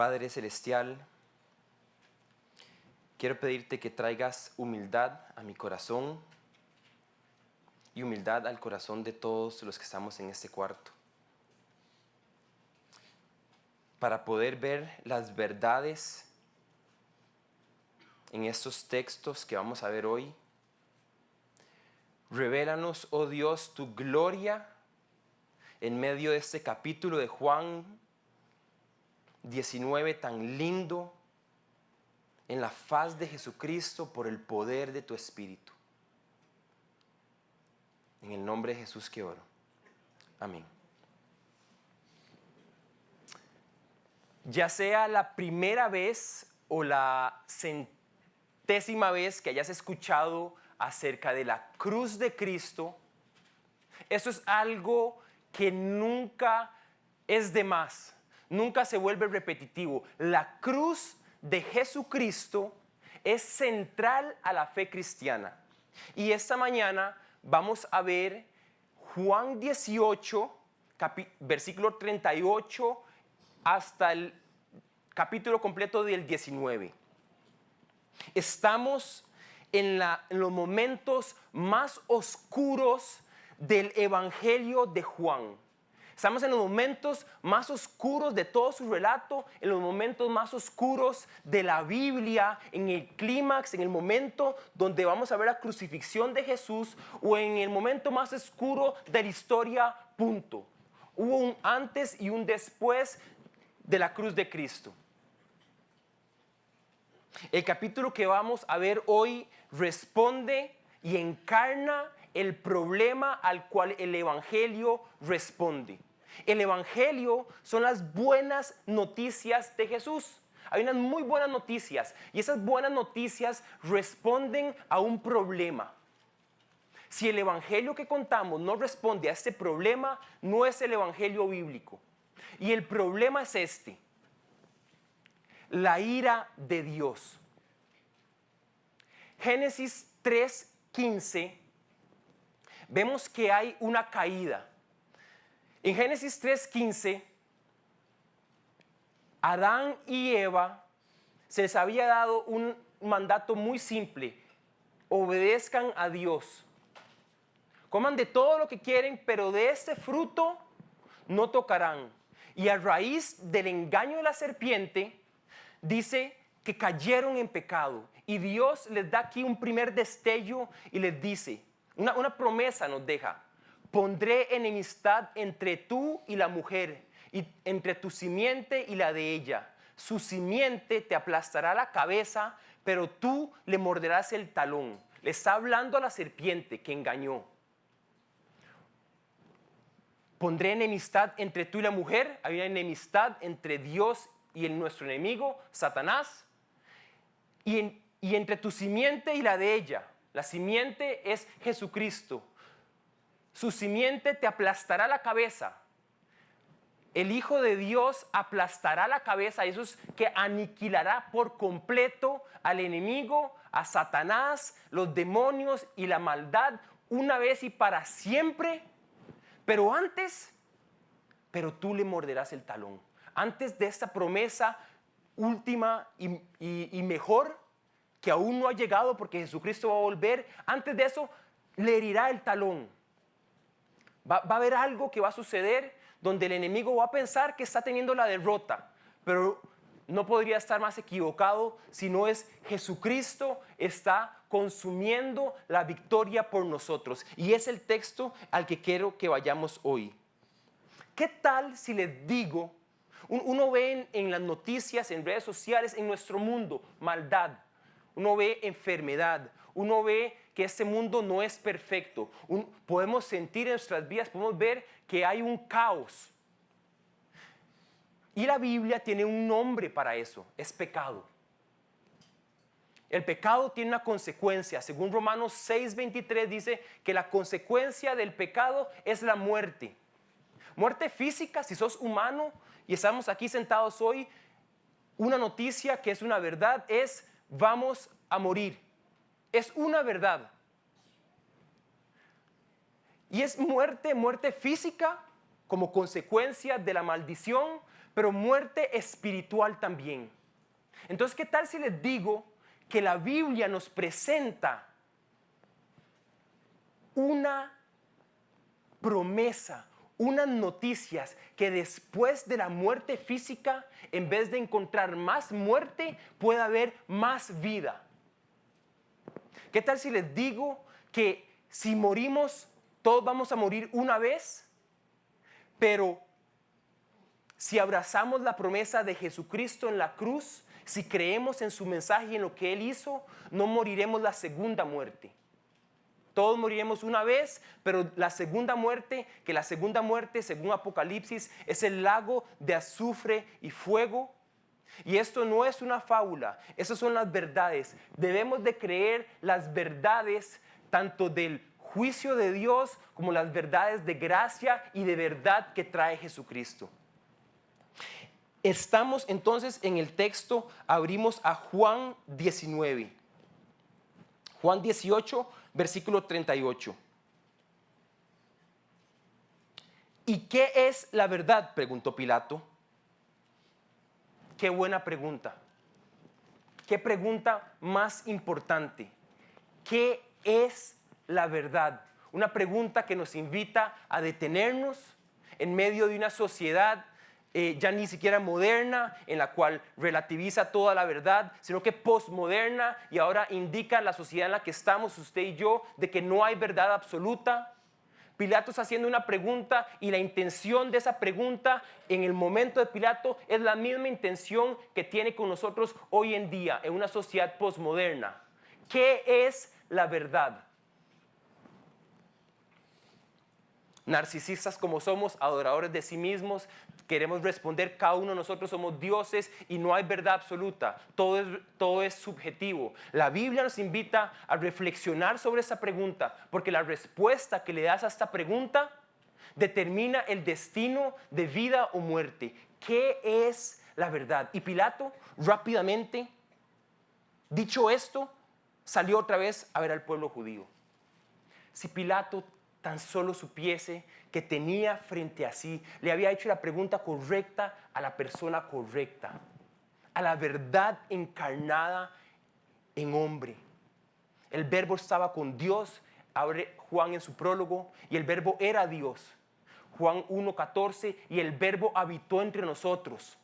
Padre Celestial, quiero pedirte que traigas humildad a mi corazón y humildad al corazón de todos los que estamos en este cuarto, para poder ver las verdades en estos textos que vamos a ver hoy. Revélanos, oh Dios, tu gloria en medio de este capítulo de Juan 19 tan lindo, en la faz de Jesucristo por el poder de tu Espíritu. En el nombre de Jesús que oro. Amén. Ya sea la primera vez o la centésima vez que hayas escuchado acerca de la cruz de Cristo, eso es algo que nunca es de más, nunca se vuelve repetitivo. La cruz de Jesucristo es central a la fe cristiana. Y esta mañana vamos a ver Juan 18, versículo 38 hasta el capítulo completo del 19. Estamos en los momentos más oscuros del Evangelio de Juan. Estamos en los momentos más oscuros de todo su relato, en los momentos más oscuros de la Biblia, en el clímax, en el momento donde vamos a ver la crucifixión de Jesús, o en el momento más oscuro de la historia, punto. Hubo un antes y un después de la cruz de Cristo. El capítulo que vamos a ver hoy responde y encarna el problema al cual el Evangelio responde. El Evangelio son las buenas noticias de Jesús. Hay unas muy buenas noticias y esas buenas noticias responden a un problema. Si el Evangelio que contamos no responde a este problema, no es el Evangelio bíblico. Y el problema es este: la ira de Dios. Génesis 3:15, vemos que hay una caída. En Génesis 3:15, Adán y Eva se les había dado un mandato muy simple: obedezcan a Dios. Coman de todo lo que quieren, pero de este fruto no tocarán. Y a raíz del engaño de la serpiente, dice que cayeron en pecado. Y Dios les da aquí un primer destello y les dice, una promesa nos deja: pondré enemistad entre tú y la mujer, y entre tu simiente y la de ella. Su simiente te aplastará la cabeza, pero tú le morderás el talón. Le está hablando a la serpiente que engañó. Pondré enemistad entre tú y la mujer. Hay una enemistad entre Dios y nuestro enemigo, Satanás. Y entre tu simiente y la de ella. La simiente es Jesucristo. Su simiente te aplastará la cabeza. El Hijo de Dios aplastará la cabeza. Eso es que aniquilará por completo al enemigo, a Satanás, los demonios y la maldad, una vez y para siempre. Pero tú le morderás el talón. Antes de esta promesa última y mejor, que aún no ha llegado porque Jesucristo va a volver, antes de eso le herirá el talón. Va a haber algo que va a suceder donde el enemigo va a pensar que está teniendo la derrota, pero no podría estar más equivocado si no es Jesucristo está consumiendo la victoria por nosotros. Y es el texto al que quiero que vayamos hoy. ¿Qué tal si les digo, uno ve en las noticias, en redes sociales, en nuestro mundo, maldad, uno ve enfermedad, uno ve que este mundo no es perfecto, podemos sentir en nuestras vidas, podemos ver que hay un caos. Y la Biblia tiene un nombre para eso: es pecado. El pecado tiene una consecuencia. Según Romanos 6:23 dice que la consecuencia del pecado es la muerte. Muerte física, si sos humano y estamos aquí sentados hoy, una noticia que es una verdad es: vamos a morir. Es una verdad. Y es muerte física como consecuencia de la maldición, pero muerte espiritual también. Entonces, ¿qué tal si les digo que la Biblia nos presenta una promesa, unas noticias que después de la muerte física, en vez de encontrar más muerte, puede haber más vida? ¿Qué tal si les digo que si morimos, todos vamos a morir una vez, pero si abrazamos la promesa de Jesucristo en la cruz, si creemos en su mensaje y en lo que Él hizo, no moriremos la segunda muerte? Todos moriremos una vez, pero la segunda muerte, que la segunda muerte, según Apocalipsis, es el lago de azufre y fuego. Y esto no es una fábula, esas son las verdades. Debemos de creer las verdades tanto del juicio de Dios como las verdades de gracia y de verdad que trae Jesucristo. Estamos entonces en el texto, abrimos a Juan 19. Juan 18, versículo 38. ¿Y qué es la verdad?, preguntó Pilato. Qué buena pregunta. Qué pregunta más importante. ¿Qué es la verdad? Una pregunta que nos invita a detenernos en medio de una sociedad ya ni siquiera moderna, en la cual relativiza toda la verdad, sino que postmoderna, y ahora indica la sociedad en la que estamos, usted y yo, de que no hay verdad absoluta. Pilato está haciendo una pregunta, y la intención de esa pregunta en el momento de Pilato es la misma intención que tiene con nosotros hoy en día en una sociedad postmoderna. ¿Qué es la verdad? Narcisistas como somos, adoradores de sí mismos, queremos responder, cada uno de nosotros somos dioses y no hay verdad absoluta, todo es subjetivo. La Biblia nos invita a reflexionar sobre esa pregunta, porque la respuesta que le das a esta pregunta determina el destino de vida o muerte. ¿Qué es la verdad? Y Pilato rápidamente, dicho esto, salió otra vez a ver al pueblo judío. Si Pilato tan solo supiese que tenía frente a sí, le había hecho la pregunta correcta a la persona correcta, a la verdad encarnada en hombre. El verbo estaba con Dios, abre Juan en su prólogo, y el verbo era Dios. Juan 1:14, y el verbo habitó entre nosotros.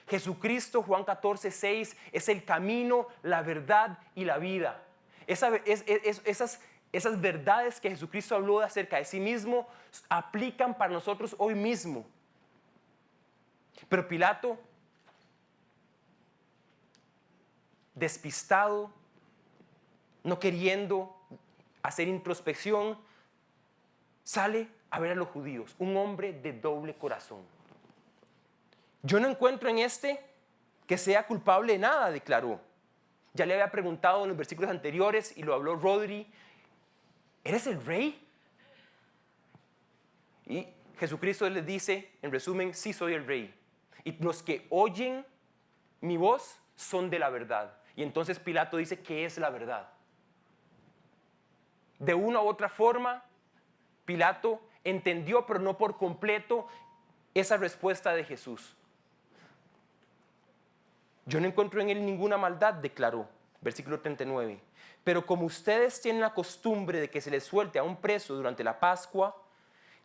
Jesucristo, Juan 14:6, es el camino, la verdad y la vida. Esas verdades que Jesucristo habló acerca de sí mismo aplican para nosotros hoy mismo. Pero Pilato, despistado, no queriendo hacer introspección, sale a ver a los judíos, un hombre de doble corazón. Yo no encuentro en este que sea culpable de nada, declaró. Ya le había preguntado en los versículos anteriores y lo habló Rodri, ¿eres el rey? Y Jesucristo les dice, en resumen, sí soy el rey. Y los que oyen mi voz son de la verdad. Y entonces Pilato dice, ¿qué es la verdad? De una u otra forma, Pilato entendió, pero no por completo, esa respuesta de Jesús. Yo no encuentro en él ninguna maldad, declaró, versículo 39. Pero como ustedes tienen la costumbre de que se les suelte a un preso durante la Pascua,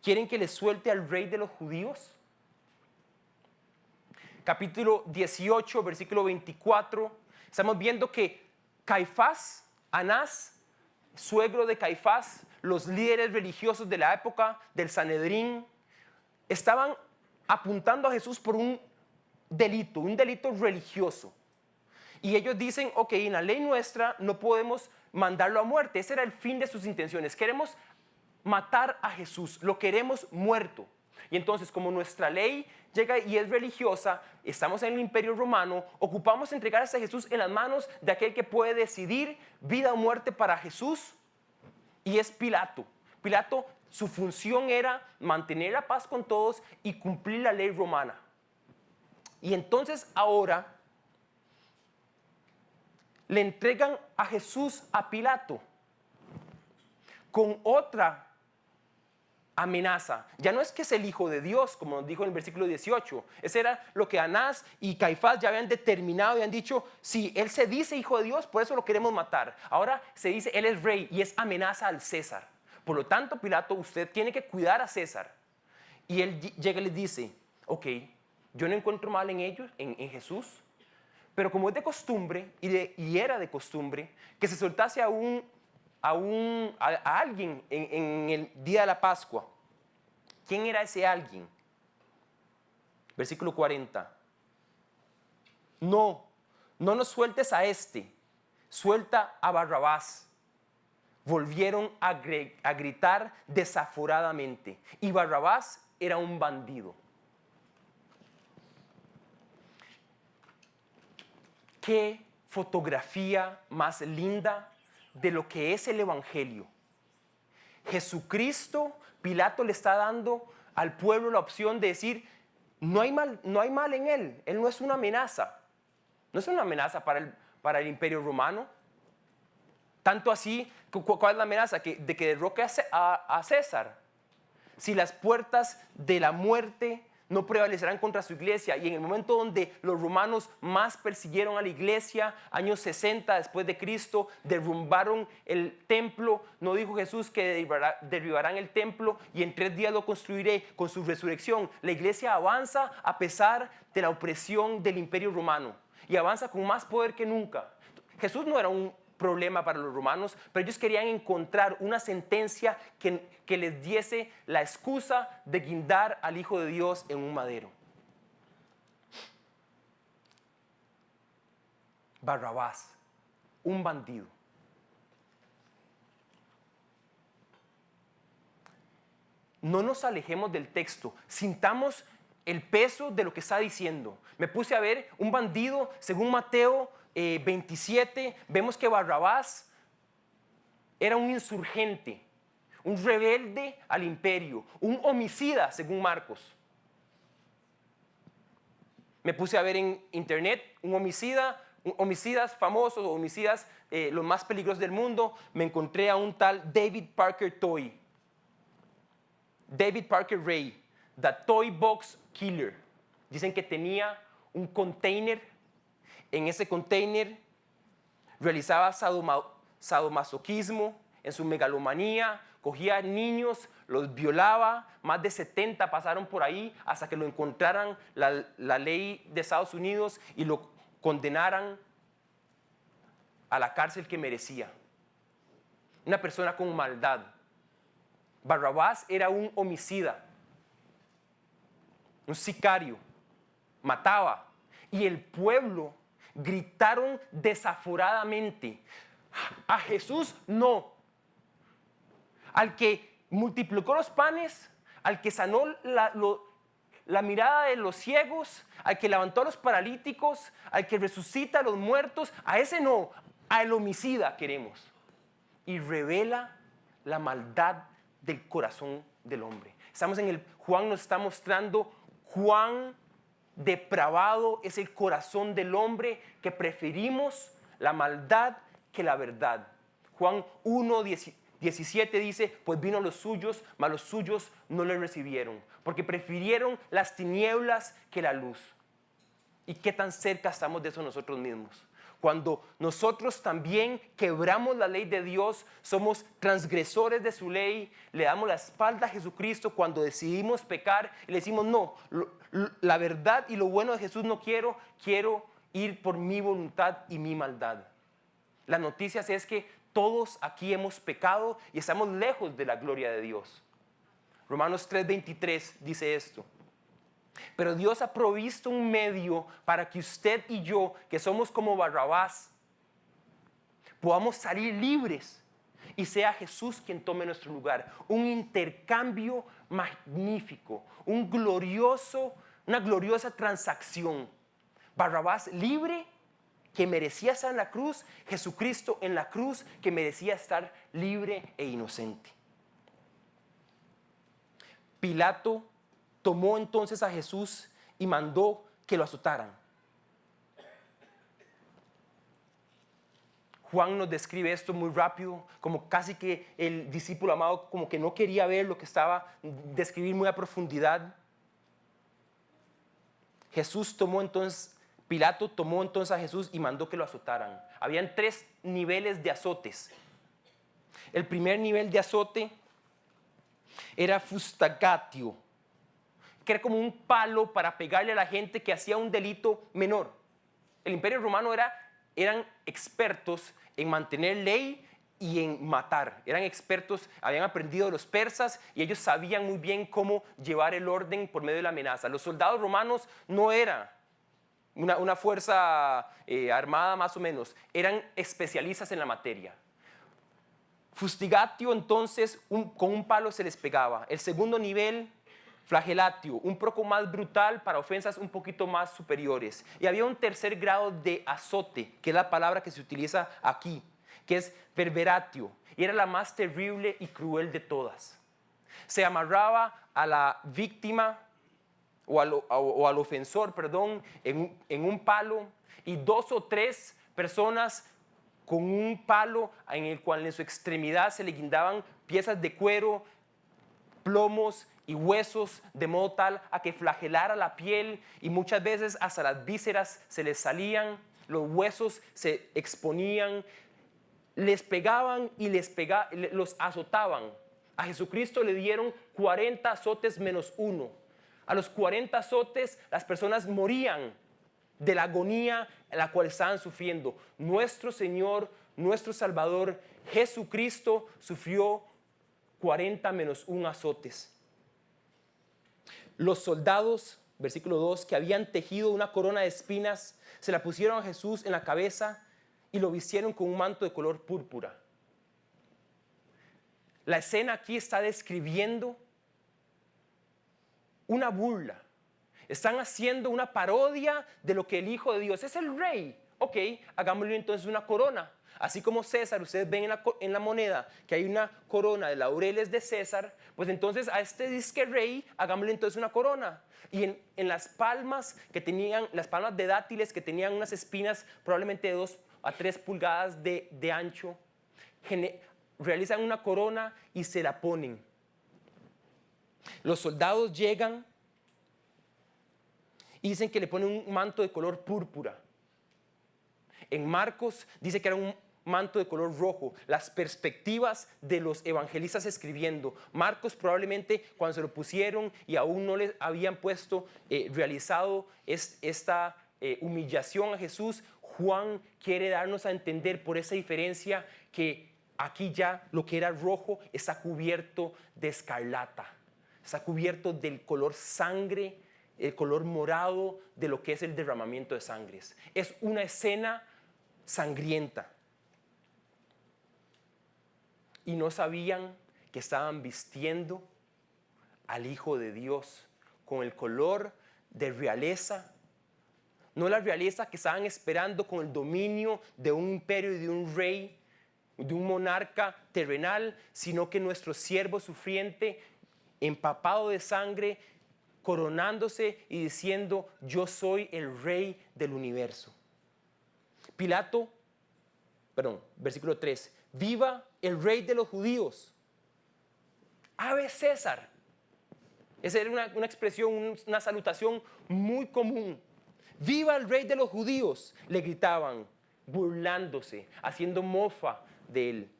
¿quieren que les suelte al rey de los judíos? Capítulo 18, versículo 24. Estamos viendo que Caifás, Anás, suegro de Caifás, los líderes religiosos de la época del Sanedrín, estaban apuntando a Jesús por un delito religioso. Y ellos dicen, ok, en la ley nuestra no podemos mandarlo a muerte. Ese era el fin de sus intenciones. Queremos matar a Jesús, lo queremos muerto. Y entonces, como nuestra ley llega y es religiosa, estamos en el Imperio Romano, ocupamos entregar a Jesús en las manos de aquel que puede decidir vida o muerte para Jesús, y es Pilato. Pilato, su función era mantener la paz con todos y cumplir la ley romana. Y entonces ahora le entregan a Jesús a Pilato con otra amenaza. Ya no es que es el Hijo de Dios, como nos dijo en el versículo 18. Ese era lo que Anás y Caifás ya habían determinado y han dicho, si él se dice Hijo de Dios, por eso lo queremos matar. Ahora se dice, él es rey y es amenaza al César. Por lo tanto, Pilato, usted tiene que cuidar a César. Y él llega y les dice, ok, yo no encuentro mal en ellos, en Jesús, pero como es de costumbre y era de costumbre, que se soltase a alguien en el día de la Pascua. ¿Quién era ese alguien? Versículo 40. No nos sueltes a este, suelta a Barrabás. Volvieron a gritar desaforadamente. Y Barrabás era un bandido. Qué fotografía más linda de lo que es el Evangelio. Jesucristo, Pilato le está dando al pueblo la opción de decir, no hay mal en él no es una amenaza. No es una amenaza para el Imperio Romano. Tanto así, ¿cuál es la amenaza? De que derroque a César. Si las puertas de la muerte no prevalecerán contra su iglesia, y en el momento donde los romanos más persiguieron a la iglesia, años 60 después de Cristo, derrumbaron el templo, no dijo Jesús que derribarán el templo y en 3 días lo construiré con su resurrección. La iglesia avanza a pesar de la opresión del Imperio Romano y avanza con más poder que nunca. Jesús no era un problema para los romanos, pero ellos querían encontrar una sentencia que les diese la excusa de guindar al Hijo de Dios en un madero. Barrabás, un bandido. No nos alejemos del texto, sintamos el peso de lo que está diciendo. Me puse a ver un bandido, según Mateo 27, vemos que Barrabás era un insurgente, un rebelde al imperio, un homicida, según Marcos. Me puse a ver en internet homicidas famosos, homicidas los más peligrosos del mundo. Me encontré a un tal David Parker Toy, David Parker Ray, The Toy Box Killer. Dicen que tenía un container. En ese container realizaba sadomasoquismo en su megalomanía, cogía niños, los violaba, más de 70 pasaron por ahí hasta que lo encontraran la ley de Estados Unidos y lo condenaran a la cárcel que merecía. Una persona con maldad. Barrabás era un homicida, un sicario, mataba, y el pueblo gritaron desaforadamente, a Jesús no. Al que multiplicó los panes, al que sanó la mirada de los ciegos, al que levantó a los paralíticos, al que resucita a los muertos, a ese no, al homicida queremos. Y revela la maldad del corazón del hombre. Juan nos está mostrando cuán depravado es el corazón del hombre, que preferimos la maldad que la verdad. Juan 1:17 dice, pues vino a los suyos, mas los suyos no le recibieron, porque prefirieron las tinieblas que la luz. ¿Y qué tan cerca estamos de eso nosotros mismos? Cuando nosotros también quebramos la ley de Dios, somos transgresores de su ley, le damos la espalda a Jesucristo cuando decidimos pecar y le decimos, no, la verdad y lo bueno de Jesús no quiero ir por mi voluntad y mi maldad. Las noticias es que todos aquí hemos pecado y estamos lejos de la gloria de Dios. Romanos 3:23 dice esto. Pero Dios ha provisto un medio para que usted y yo, que somos como Barrabás, podamos salir libres y sea Jesús quien tome nuestro lugar. Un intercambio magnífico, una gloriosa transacción. Barrabás libre, que merecía estar en la cruz, Jesucristo en la cruz, que merecía estar libre e inocente. Pilato tomó entonces a Jesús y mandó que lo azotaran. Juan nos describe esto muy rápido, como casi que el discípulo amado como que no quería ver lo que estaba describir muy a profundidad. Pilato tomó entonces a Jesús y mandó que lo azotaran. Habían 3 niveles de azotes. El primer nivel de azote era fustigatio, que era como un palo para pegarle a la gente que hacía un delito menor. El Imperio Romano eran expertos en mantener ley y en matar. Eran expertos, habían aprendido de los persas y ellos sabían muy bien cómo llevar el orden por medio de la amenaza. Los soldados romanos no eran una fuerza armada más o menos, eran especialistas en la materia. Fustigatio, entonces, con un palo se les pegaba. El segundo nivel, flagelatio, un poco más brutal para ofensas un poquito más superiores. Y había un tercer grado de azote, que es la palabra que se utiliza aquí, que es verberatio, y era la más terrible y cruel de todas. Se amarraba a la víctima o al ofensor, en un palo, y 2 o 3 personas con un palo en el cual en su extremidad se le guindaban piezas de cuero, plomos y huesos, de modo tal a que flagelara la piel y muchas veces hasta las vísceras se les salían, los huesos se exponían, les pegaban y los azotaban. A Jesucristo le dieron 40 azotes menos 1. A los 40 azotes las personas morían de la agonía en la cual estaban sufriendo. Nuestro Señor, nuestro Salvador, Jesucristo, sufrió 40 menos 1 azotes. Los soldados, versículo 2, que habían tejido una corona de espinas, se la pusieron a Jesús en la cabeza y lo vistieron con un manto de color púrpura. La escena aquí está describiendo una burla. Están haciendo una parodia de lo que el Hijo de Dios es el rey. Ok, hagámosle entonces una corona. Así como César, ustedes ven en la moneda que hay una corona de laureles de César, pues entonces a este disque rey, hagámosle entonces una corona. Y en las palmas que tenían, las palmas de dátiles que tenían unas espinas probablemente de 2 a 3 pulgadas de ancho, realizan una corona y se la ponen. Los soldados llegan y dicen que le ponen un manto de color púrpura. En Marcos dice que era un manto de color rojo. Las perspectivas de los evangelistas escribiendo. Marcos probablemente cuando se lo pusieron y aún no les habían realizado esta humillación a Jesús, Juan quiere darnos a entender por esa diferencia que aquí ya lo que era rojo está cubierto de escarlata. Está cubierto del color sangre, el color morado de lo que es el derramamiento de sangres. Es una escena sangrienta. Y no sabían que estaban vistiendo al Hijo de Dios con el color de realeza. No la realeza que estaban esperando con el dominio de un imperio y de un rey, de un monarca terrenal, sino que nuestro siervo sufriente, empapado de sangre, coronándose y diciendo: yo soy el rey del universo. Versículo 3, viva el rey de los judíos. Ave César. Esa era una expresión, una salutación muy común. Viva el rey de los judíos, le gritaban, burlándose, haciendo mofa de él.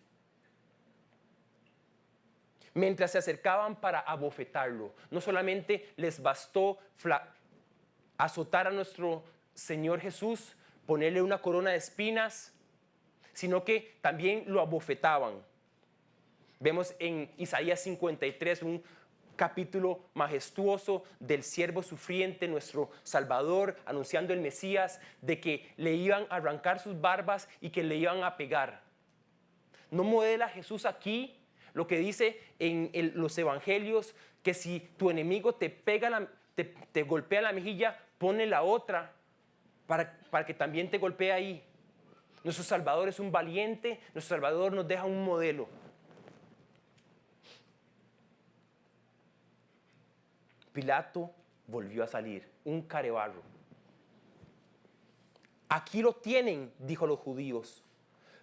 Mientras se acercaban para abofetarlo, no solamente les bastó azotar a nuestro Señor Jesús, ponerle una corona de espinas, sino que también lo abofetaban. Vemos en Isaías 53 un capítulo majestuoso del siervo sufriente, nuestro Salvador, anunciando el Mesías, de que le iban a arrancar sus barbas y que le iban a pegar. No modela Jesús aquí lo que dice en los evangelios, que si tu enemigo te golpea la mejilla, ponle la otra para que también te golpee ahí. Nuestro Salvador es un valiente, nuestro Salvador nos deja un modelo. Pilato volvió a salir, un carebarro. Aquí lo tienen, dijo los judíos.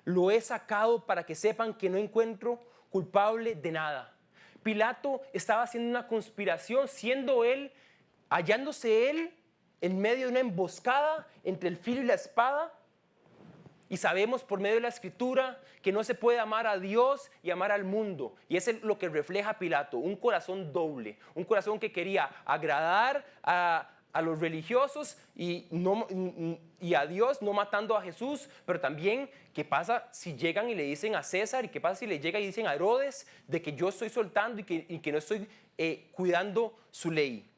lo he sacado para que sepan que no encuentro culpable de nada. Pilato estaba haciendo una conspiración, hallándose él en medio de una emboscada entre el filo y la espada. Y sabemos por medio de la Escritura que no se puede amar a Dios y amar al mundo. Y eso es lo que refleja Pilato, un corazón doble, un corazón que quería agradar a los religiosos y a Dios, no matando a Jesús, pero también qué pasa si llegan y le dicen a César, y qué pasa si le llegan y dicen a Herodes de que yo estoy soltando y que no estoy cuidando su ley.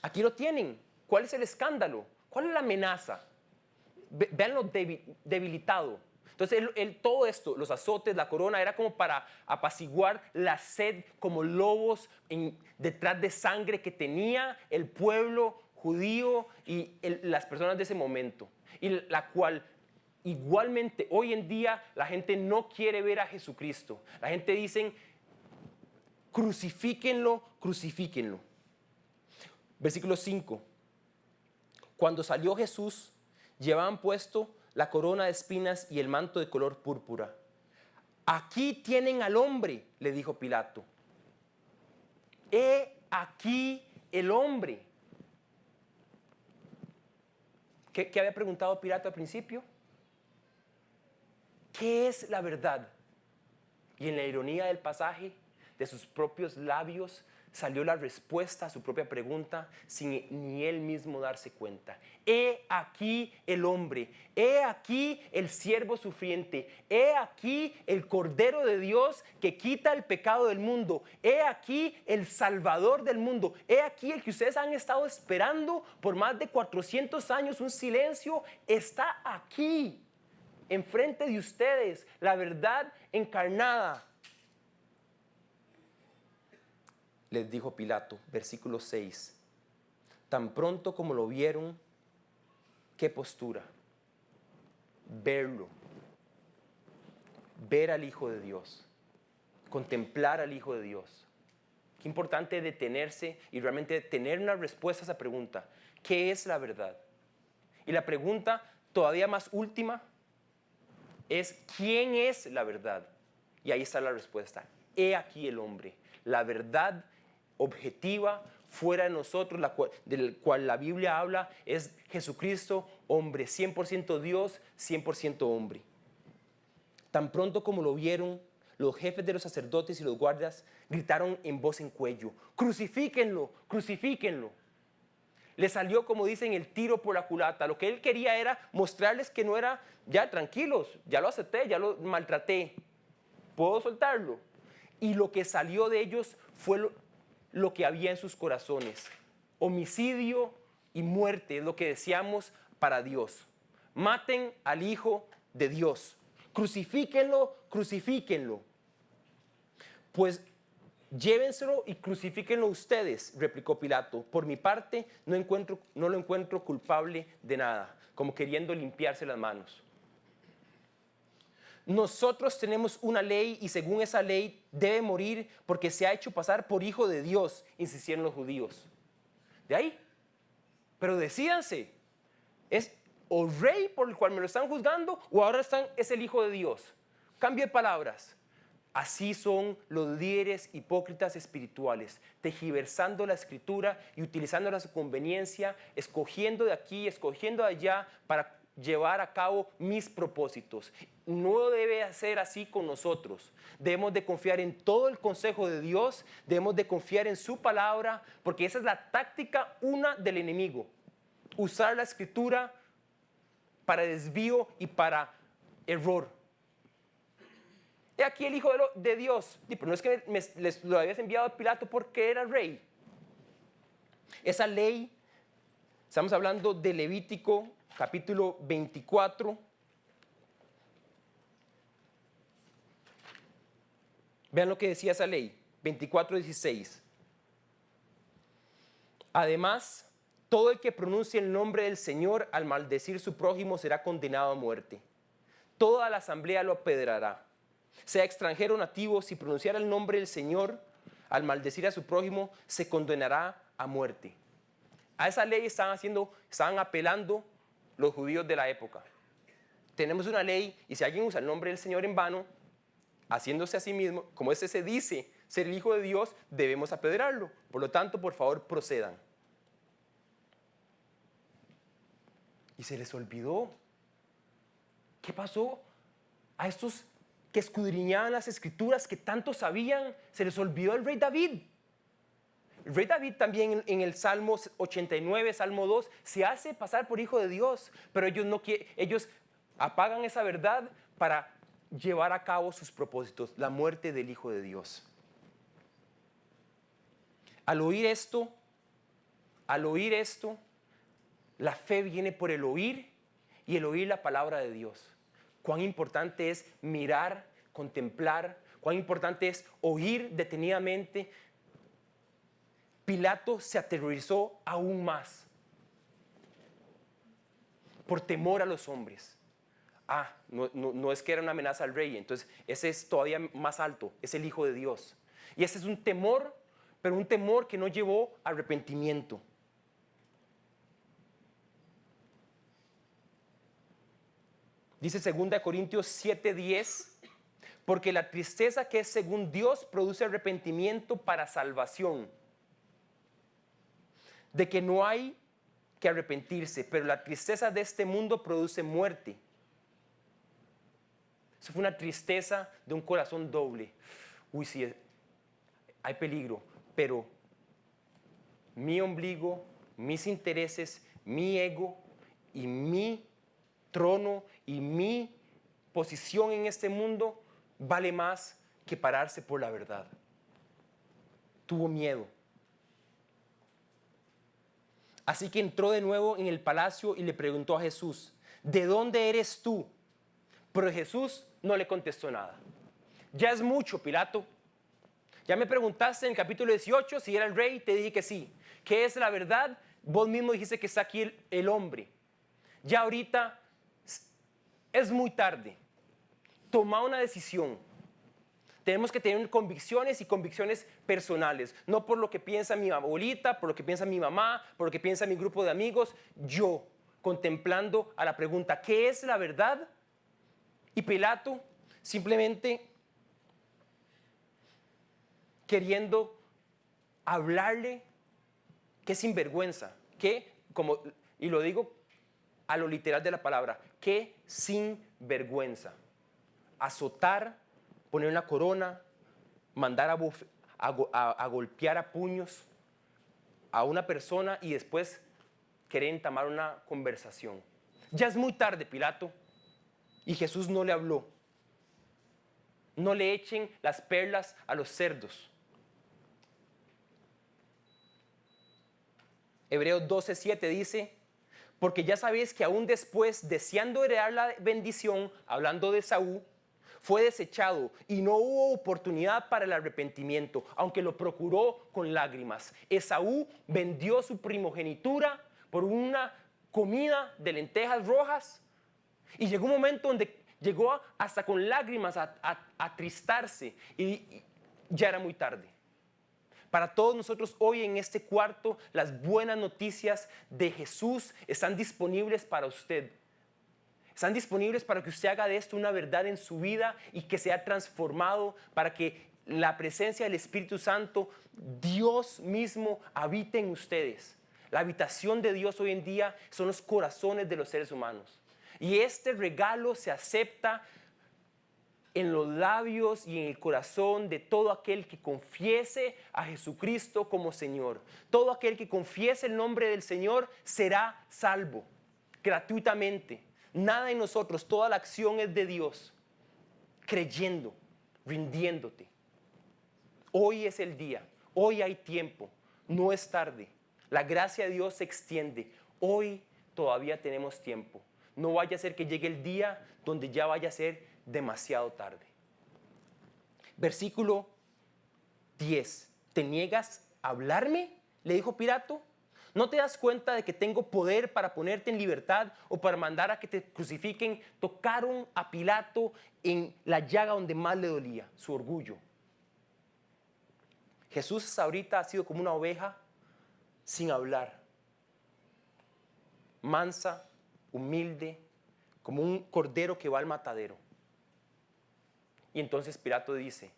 Aquí lo tienen. ¿Cuál es el escándalo? ¿Cuál es la amenaza? Vean lo debilitado. Entonces todo esto, los azotes, la corona, era como para apaciguar la sed como lobos detrás de sangre que tenía el pueblo judío y las personas de ese momento. Y la cual igualmente hoy en día la gente no quiere ver a Jesucristo. La gente dice, crucifíquenlo, crucifíquenlo. Versículo 5. Cuando salió Jesús, llevaban puesto la corona de espinas y el manto de color púrpura. Aquí tienen al hombre, le dijo Pilato. He aquí el hombre. ¿Qué había preguntado Pilato al principio? ¿Qué es la verdad? Y en la ironía del pasaje, de sus propios labios, salió la respuesta a su propia pregunta sin ni él mismo darse cuenta. He aquí el hombre, he aquí el siervo sufriente, he aquí el Cordero de Dios que quita el pecado del mundo, he aquí el Salvador del mundo, he aquí el que ustedes han estado esperando por más de 400 años, un silencio, está aquí, enfrente de ustedes, la verdad encarnada. Les dijo Pilato, versículo 6, tan pronto como lo vieron, ¿qué postura? Verlo, ver al Hijo de Dios, contemplar al Hijo de Dios. Qué importante detenerse y realmente tener una respuesta a esa pregunta. ¿Qué es la verdad? Y la pregunta todavía más última es, ¿quién es la verdad? Y ahí está la respuesta. He aquí el hombre, la verdad objetiva fuera de nosotros, del cual la Biblia habla, es Jesucristo, hombre, 100% Dios, 100% hombre. Tan pronto como lo vieron, los jefes de los sacerdotes y los guardias gritaron en voz en cuello, crucifíquenlo, crucifíquenlo. Le salió, como dicen, el tiro por la culata. Lo que él quería era mostrarles que no era, ya tranquilos, ya lo acepté, ya lo maltraté, puedo soltarlo. Y lo que salió de ellos fue lo que había en sus corazones. Homicidio y muerte es lo que deseamos para Dios. Maten al Hijo de Dios. Crucifíquenlo, crucifíquenlo. Pues llévenselo y crucifíquenlo ustedes, replicó Pilato. Por mi parte, no lo encuentro culpable de nada, como queriendo limpiarse las manos. Nosotros tenemos una ley y según esa ley debe morir porque se ha hecho pasar por hijo de Dios, insistieron los judíos. De ahí, pero decídanse, ¿es o rey por el cual me lo están juzgando o ahora es el Hijo de Dios? Cambio de palabras. Así son los líderes hipócritas espirituales, tergiversando la escritura y utilizándola a su conveniencia, escogiendo de aquí, escogiendo de allá para llevar a cabo mis propósitos. No debe ser así con nosotros. Debemos de confiar en todo el consejo de Dios, debemos de confiar en su palabra, porque esa es la táctica una del enemigo. Usar la escritura para desvío y para error. He aquí el Hijo de Dios. Pero no es que les lo habías enviado a Pilato porque era rey. Esa ley, estamos hablando de Levítico capítulo 24. Vean lo que decía esa ley, 24:16. Además, todo el que pronuncie el nombre del Señor al maldecir su prójimo será condenado a muerte. Toda la asamblea lo apedreará. Sea extranjero o nativo, si pronunciara el nombre del Señor al maldecir a su prójimo, se condenará a muerte. A esa ley estaban apelando los judíos de la época. tenemos una ley y si alguien usa el nombre del Señor en vano, haciéndose a sí mismo, como ese se dice ser el Hijo de Dios, debemos apedrearlo. Por lo tanto, por favor, procedan. Y se les olvidó. ¿Qué pasó? A estos que escudriñaban las escrituras, que tanto sabían, se les olvidó el rey David. El rey David también en el Salmo 89, Salmo 2, se hace pasar por hijo de Dios, pero ellos apagan esa verdad para llevar a cabo sus propósitos, la muerte del Hijo de Dios. Al oír esto, la fe viene por el oír y el oír la palabra de Dios. Cuán importante es mirar, contemplar, cuán importante es oír detenidamente. Pilato se aterrorizó aún más por temor a los hombres. No es que era una amenaza al rey, entonces ese es todavía más alto, es el Hijo de Dios. Y ese es un temor, pero un temor que no llevó a arrepentimiento. Dice 2 Corintios 7:10, porque la tristeza que es según Dios produce arrepentimiento para salvación, de que no hay que arrepentirse, pero la tristeza de este mundo produce muerte. Eso fue una tristeza de un corazón doble. Uy, sí, hay peligro, pero mi ombligo, mis intereses, mi ego y mi trono y mi posición en este mundo vale más que pararse por la verdad. Tuvo miedo. Así que entró de nuevo en el palacio y le preguntó a Jesús, ¿de dónde eres tú? Pero Jesús no le contestó nada. Ya es mucho, Pilato. Ya me preguntaste en el capítulo 18 si era el rey, te dije que sí. ¿Qué es la verdad? Vos mismo dijiste que está aquí el hombre. Ya ahorita es muy tarde. Toma una decisión. Tenemos que tener convicciones y convicciones personales. No por lo que piensa mi abuelita, por lo que piensa mi mamá, por lo que piensa mi grupo de amigos. Yo, contemplando a la pregunta, ¿qué es la verdad? Y Pilato simplemente queriendo hablarle, qué sinvergüenza, y lo digo a lo literal de la palabra, qué sinvergüenza. Azotar, poner una corona, mandar a golpear a puños a una persona y después querer entamar una conversación. Ya es muy tarde, Pilato, y Jesús no le habló. No le echen las perlas a los cerdos. Hebreos 12:7 dice, porque ya sabéis que aún después, deseando heredar la bendición, hablando de Esaú, fue desechado y no hubo oportunidad para el arrepentimiento, aunque lo procuró con lágrimas. Esaú vendió su primogenitura por una comida de lentejas rojas y llegó un momento donde llegó hasta con lágrimas a atristarse y ya era muy tarde. Para todos nosotros hoy en este cuarto, las buenas noticias de Jesús están disponibles para usted. Están disponibles para que usted haga de esto una verdad en su vida y que sea transformado para que la presencia del Espíritu Santo, Dios mismo, habite en ustedes. La habitación de Dios hoy en día son los corazones de los seres humanos. Y este regalo se acepta en los labios y en el corazón de todo aquel que confiese a Jesucristo como Señor. Todo aquel que confiese el nombre del Señor será salvo gratuitamente. Nada en nosotros, toda la acción es de Dios. Creyendo, rindiéndote. Hoy es el día, hoy hay tiempo, no es tarde. La gracia de Dios se extiende. Hoy todavía tenemos tiempo. No vaya a ser que llegue el día donde ya vaya a ser demasiado tarde. Versículo 10. ¿Te niegas a hablarme?, le dijo Pilato. ¿No te das cuenta de que tengo poder para ponerte en libertad o para mandar a que te crucifiquen? Tocaron a Pilato en la llaga donde más le dolía, su orgullo. Jesús hasta ahorita ha sido como una oveja sin hablar. Mansa, humilde, como un cordero que va al matadero. Y entonces Pilato dice,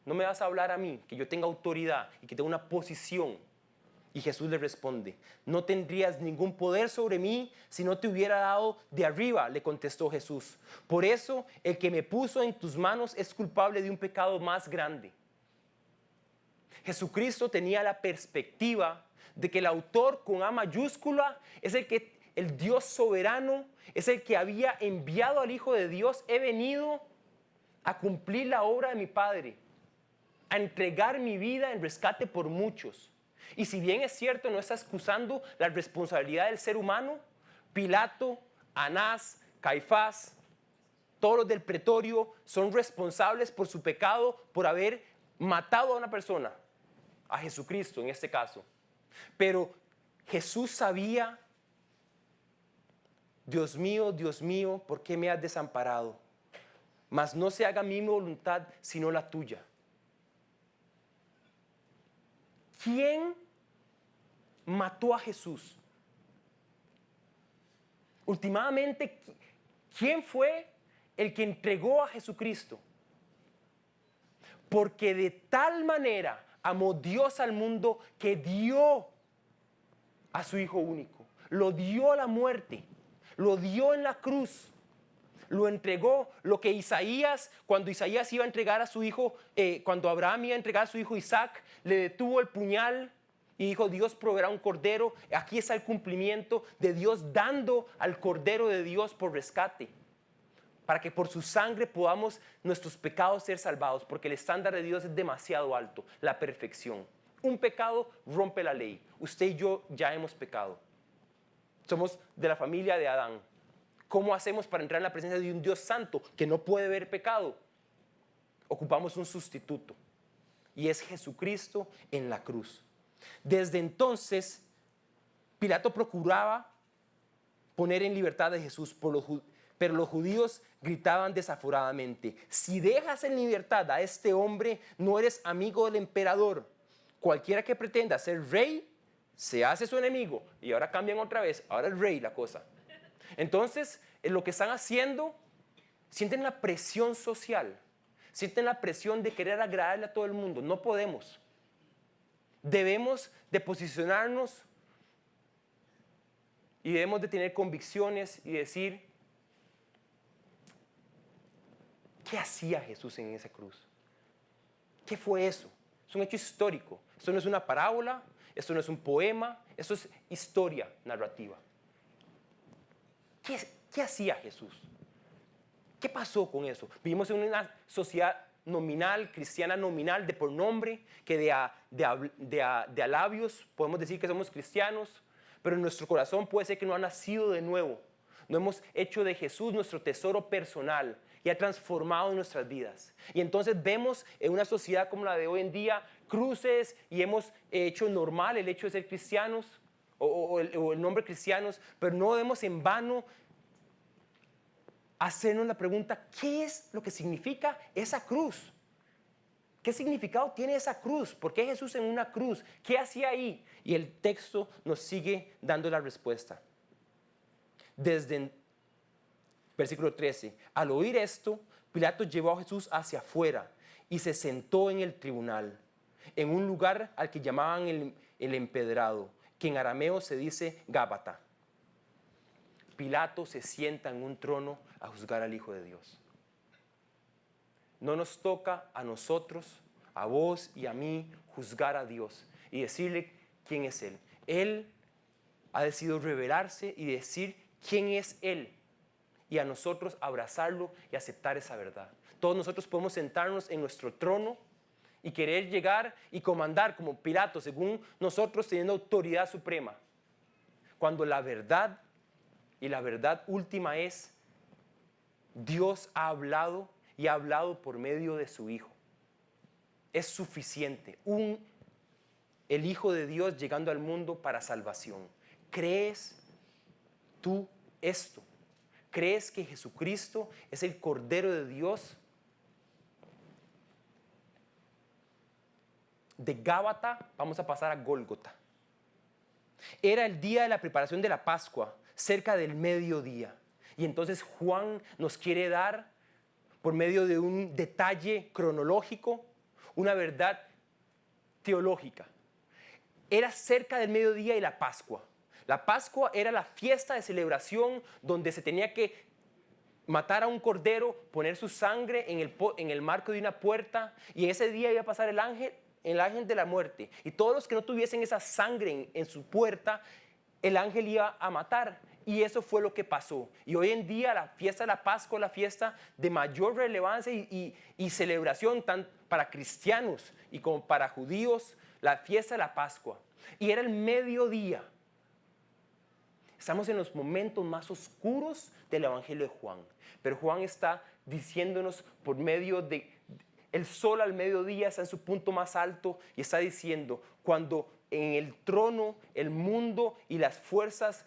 ¿no me vas a hablar a mí, que yo tenga autoridad y que tenga una posición? Y Jesús le responde, no tendrías ningún poder sobre mí si no te hubiera dado de arriba, le contestó Jesús. Por eso el que me puso en tus manos es culpable de un pecado más grande. Jesucristo tenía la perspectiva de que el autor con A mayúscula es el Dios soberano, es el que había enviado al Hijo de Dios. He venido a cumplir la obra de mi Padre, a entregar mi vida en rescate por muchos. Y si bien es cierto, no está excusando la responsabilidad del ser humano, Pilato, Anás, Caifás, todos los del pretorio son responsables por su pecado, por haber matado a una persona, a Jesucristo en este caso. Pero Jesús sabía, Dios mío, ¿por qué me has desamparado? Mas no se haga mi voluntad, sino la tuya. ¿Quién mató a Jesús? Últimamente, ¿quién fue el que entregó a Jesucristo? Porque de tal manera amó Dios al mundo que dio a su Hijo único. Lo dio a la muerte, lo dio en la cruz, lo entregó. Lo que Isaías, cuando Isaías iba a entregar a su hijo, cuando Abraham iba a entregar a su hijo Isaac, le detuvo el puñal y dijo, Dios proveerá un cordero. Aquí está el cumplimiento de Dios dando al cordero de Dios por rescate, para que por su sangre podamos nuestros pecados ser salvados, porque el estándar de Dios es demasiado alto, la perfección. Un pecado rompe la ley. Usted y yo ya hemos pecado. Somos de la familia de Adán. ¿Cómo hacemos para entrar en la presencia de un Dios santo que no puede ver pecado? Ocupamos un sustituto, y es Jesucristo en la cruz. Desde entonces, Pilato procuraba poner en libertad a Jesús, pero los judíos gritaban desaforadamente, si dejas en libertad a este hombre, no eres amigo del emperador. Cualquiera que pretenda ser rey, se hace su enemigo. Y ahora cambian otra vez, ahora es rey la cosa. Entonces, lo que están haciendo, sienten la presión social, sienten la presión de querer agradarle a todo el mundo. No podemos. Debemos de posicionarnos y debemos de tener convicciones y decir, ¿qué hacía Jesús en esa cruz? ¿Qué fue eso? Es un hecho histórico. Esto no es una parábola, esto no es un poema, esto es historia narrativa. ¿Qué hacía Jesús? ¿Qué pasó con eso? Vivimos en una sociedad nominal, cristiana nominal, de por nombre, que de a labios podemos decir que somos cristianos, pero en nuestro corazón puede ser que no ha nacido de nuevo. No hemos hecho de Jesús nuestro tesoro personal y ha transformado nuestras vidas. Y entonces vemos en una sociedad como la de hoy en día cruces y hemos hecho normal el hecho de ser cristianos o el nombre cristianos, pero no debemos en vano hacernos la pregunta, ¿qué es lo que significa esa cruz? ¿Qué significado tiene esa cruz? ¿Por qué Jesús en una cruz? ¿Qué hacía ahí? Y el texto nos sigue dando la respuesta. Desde versículo 13, al oír esto, Pilato llevó a Jesús hacia afuera y se sentó en el tribunal, en un lugar al que llamaban el empedrado, que en arameo se dice Gábata. Pilato se sienta en un trono a juzgar al Hijo de Dios. No nos toca a nosotros, a vos y a mí, juzgar a Dios y decirle quién es Él. Él ha decidido revelarse y decir quién es Él, y a nosotros abrazarlo y aceptar esa verdad. Todos nosotros podemos sentarnos en nuestro trono y querer llegar y comandar como Pilato, según nosotros, teniendo autoridad suprema, cuando la verdad y la verdad última es, Dios ha hablado y ha hablado por medio de su Hijo. Es suficiente. El Hijo de Dios llegando al mundo para salvación. ¿Crees tú esto? ¿Crees que Jesucristo es el Cordero de Dios? De Gábata vamos a pasar a Gólgota. Era el día de la preparación de la Pascua, cerca del mediodía. Y entonces Juan nos quiere dar, por medio de un detalle cronológico, una verdad teológica. Era cerca del mediodía y la Pascua. La Pascua era la fiesta de celebración donde se tenía que matar a un cordero, poner su sangre en el marco de una puerta, y ese día iba a pasar el ángel de la muerte. Y todos los que no tuviesen esa sangre en su puerta, el ángel iba a matar. Y eso fue lo que pasó. Y hoy en día la fiesta de la Pascua es la fiesta de mayor relevancia y celebración tanto para cristianos y como para judíos, la fiesta de la Pascua. Y era el mediodía. Estamos en los momentos más oscuros del Evangelio de Juan. Pero Juan está diciéndonos por medio de el sol al mediodía está en su punto más alto y está diciendo cuando en el trono el mundo y las fuerzas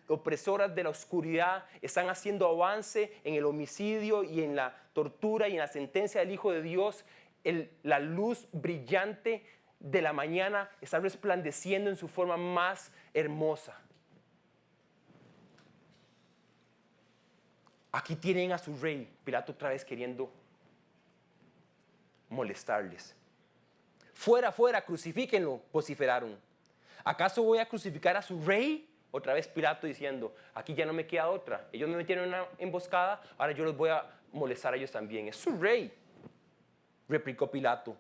opresoras de la oscuridad están haciendo avance en el homicidio y en la tortura y en la sentencia del Hijo de Dios, la luz brillante de la mañana está resplandeciendo en su forma más hermosa. Aquí tienen a su rey, Pilato otra vez queriendo molestarles. Fuera, fuera, crucifíquenlo, vociferaron. ¿Acaso voy a crucificar a su rey? Otra vez Pilato diciendo, aquí ya no me queda otra. Ellos me metieron en una emboscada, ahora yo los voy a molestar a ellos también. Es su rey, replicó Pilato.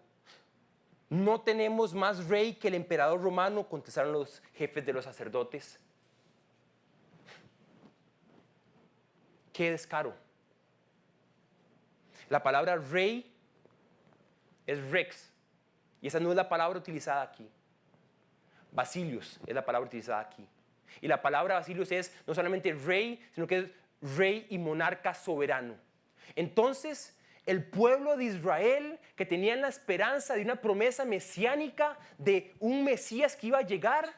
¿No tenemos más rey que el emperador romano?, contestaron los jefes de los sacerdotes. ¡Qué descaro! La palabra rey es rex, y esa no es la palabra utilizada aquí. Basilius es la palabra utilizada aquí. Y la palabra Basilius es no solamente rey, sino que es rey y monarca soberano. Entonces, el pueblo de Israel, que tenían la esperanza de una promesa mesiánica de un Mesías que iba a llegar,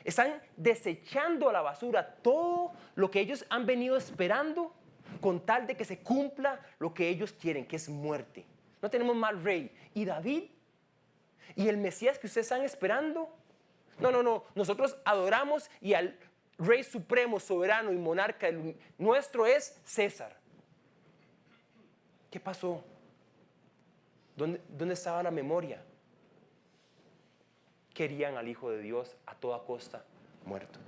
están desechando a la basura todo lo que ellos han venido esperando con tal de que se cumpla lo que ellos quieren, que es muerte. No tenemos más rey. ¿Y David? ¿Y el Mesías que ustedes están esperando? No. Nosotros adoramos y al Rey Supremo, Soberano y Monarca nuestro es César. ¿Qué pasó? ¿Dónde estaba la memoria? Querían al Hijo de Dios a toda costa muerto.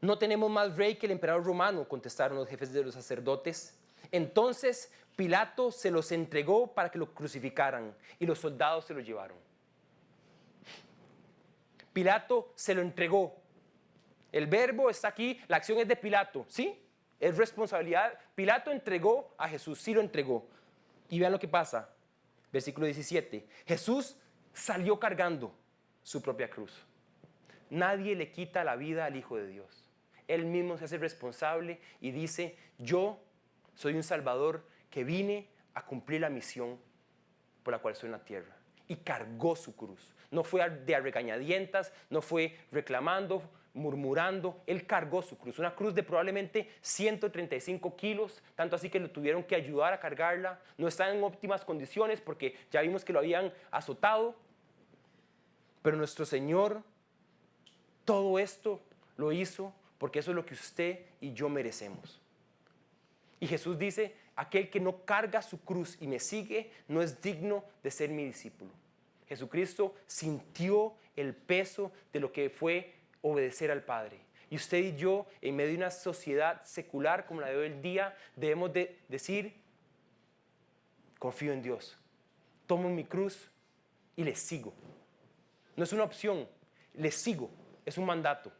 No tenemos más rey que el emperador romano, contestaron los jefes de los sacerdotes. Entonces Pilato se los entregó para que lo crucificaran y los soldados se lo llevaron. Pilato se lo entregó. El verbo está aquí, la acción es de Pilato, ¿sí? Es responsabilidad. Pilato entregó a Jesús, sí lo entregó. Y vean lo que pasa. Versículo 17. Jesús salió cargando su propia cruz. Nadie le quita la vida al Hijo de Dios. Él mismo se hace responsable y dice, yo soy un Salvador que vine a cumplir la misión por la cual estoy en la tierra. Y cargó su cruz. No fue de a regañadientas, no fue reclamando, murmurando. Él cargó su cruz. Una cruz de probablemente 135 kilos, tanto así que le tuvieron que ayudar a cargarla. No está en óptimas condiciones porque ya vimos que lo habían azotado. Pero nuestro Señor, todo esto lo hizo porque eso es lo que usted y yo merecemos. Y Jesús dice, aquel que no carga su cruz y me sigue no es digno de ser mi discípulo. Jesucristo sintió el peso de lo que fue obedecer al Padre. Y usted y yo, en medio de una sociedad secular como la de hoy en día, debemos de decir, confío en Dios, tomo mi cruz y le sigo. No es una opción, le sigo, es un mandato.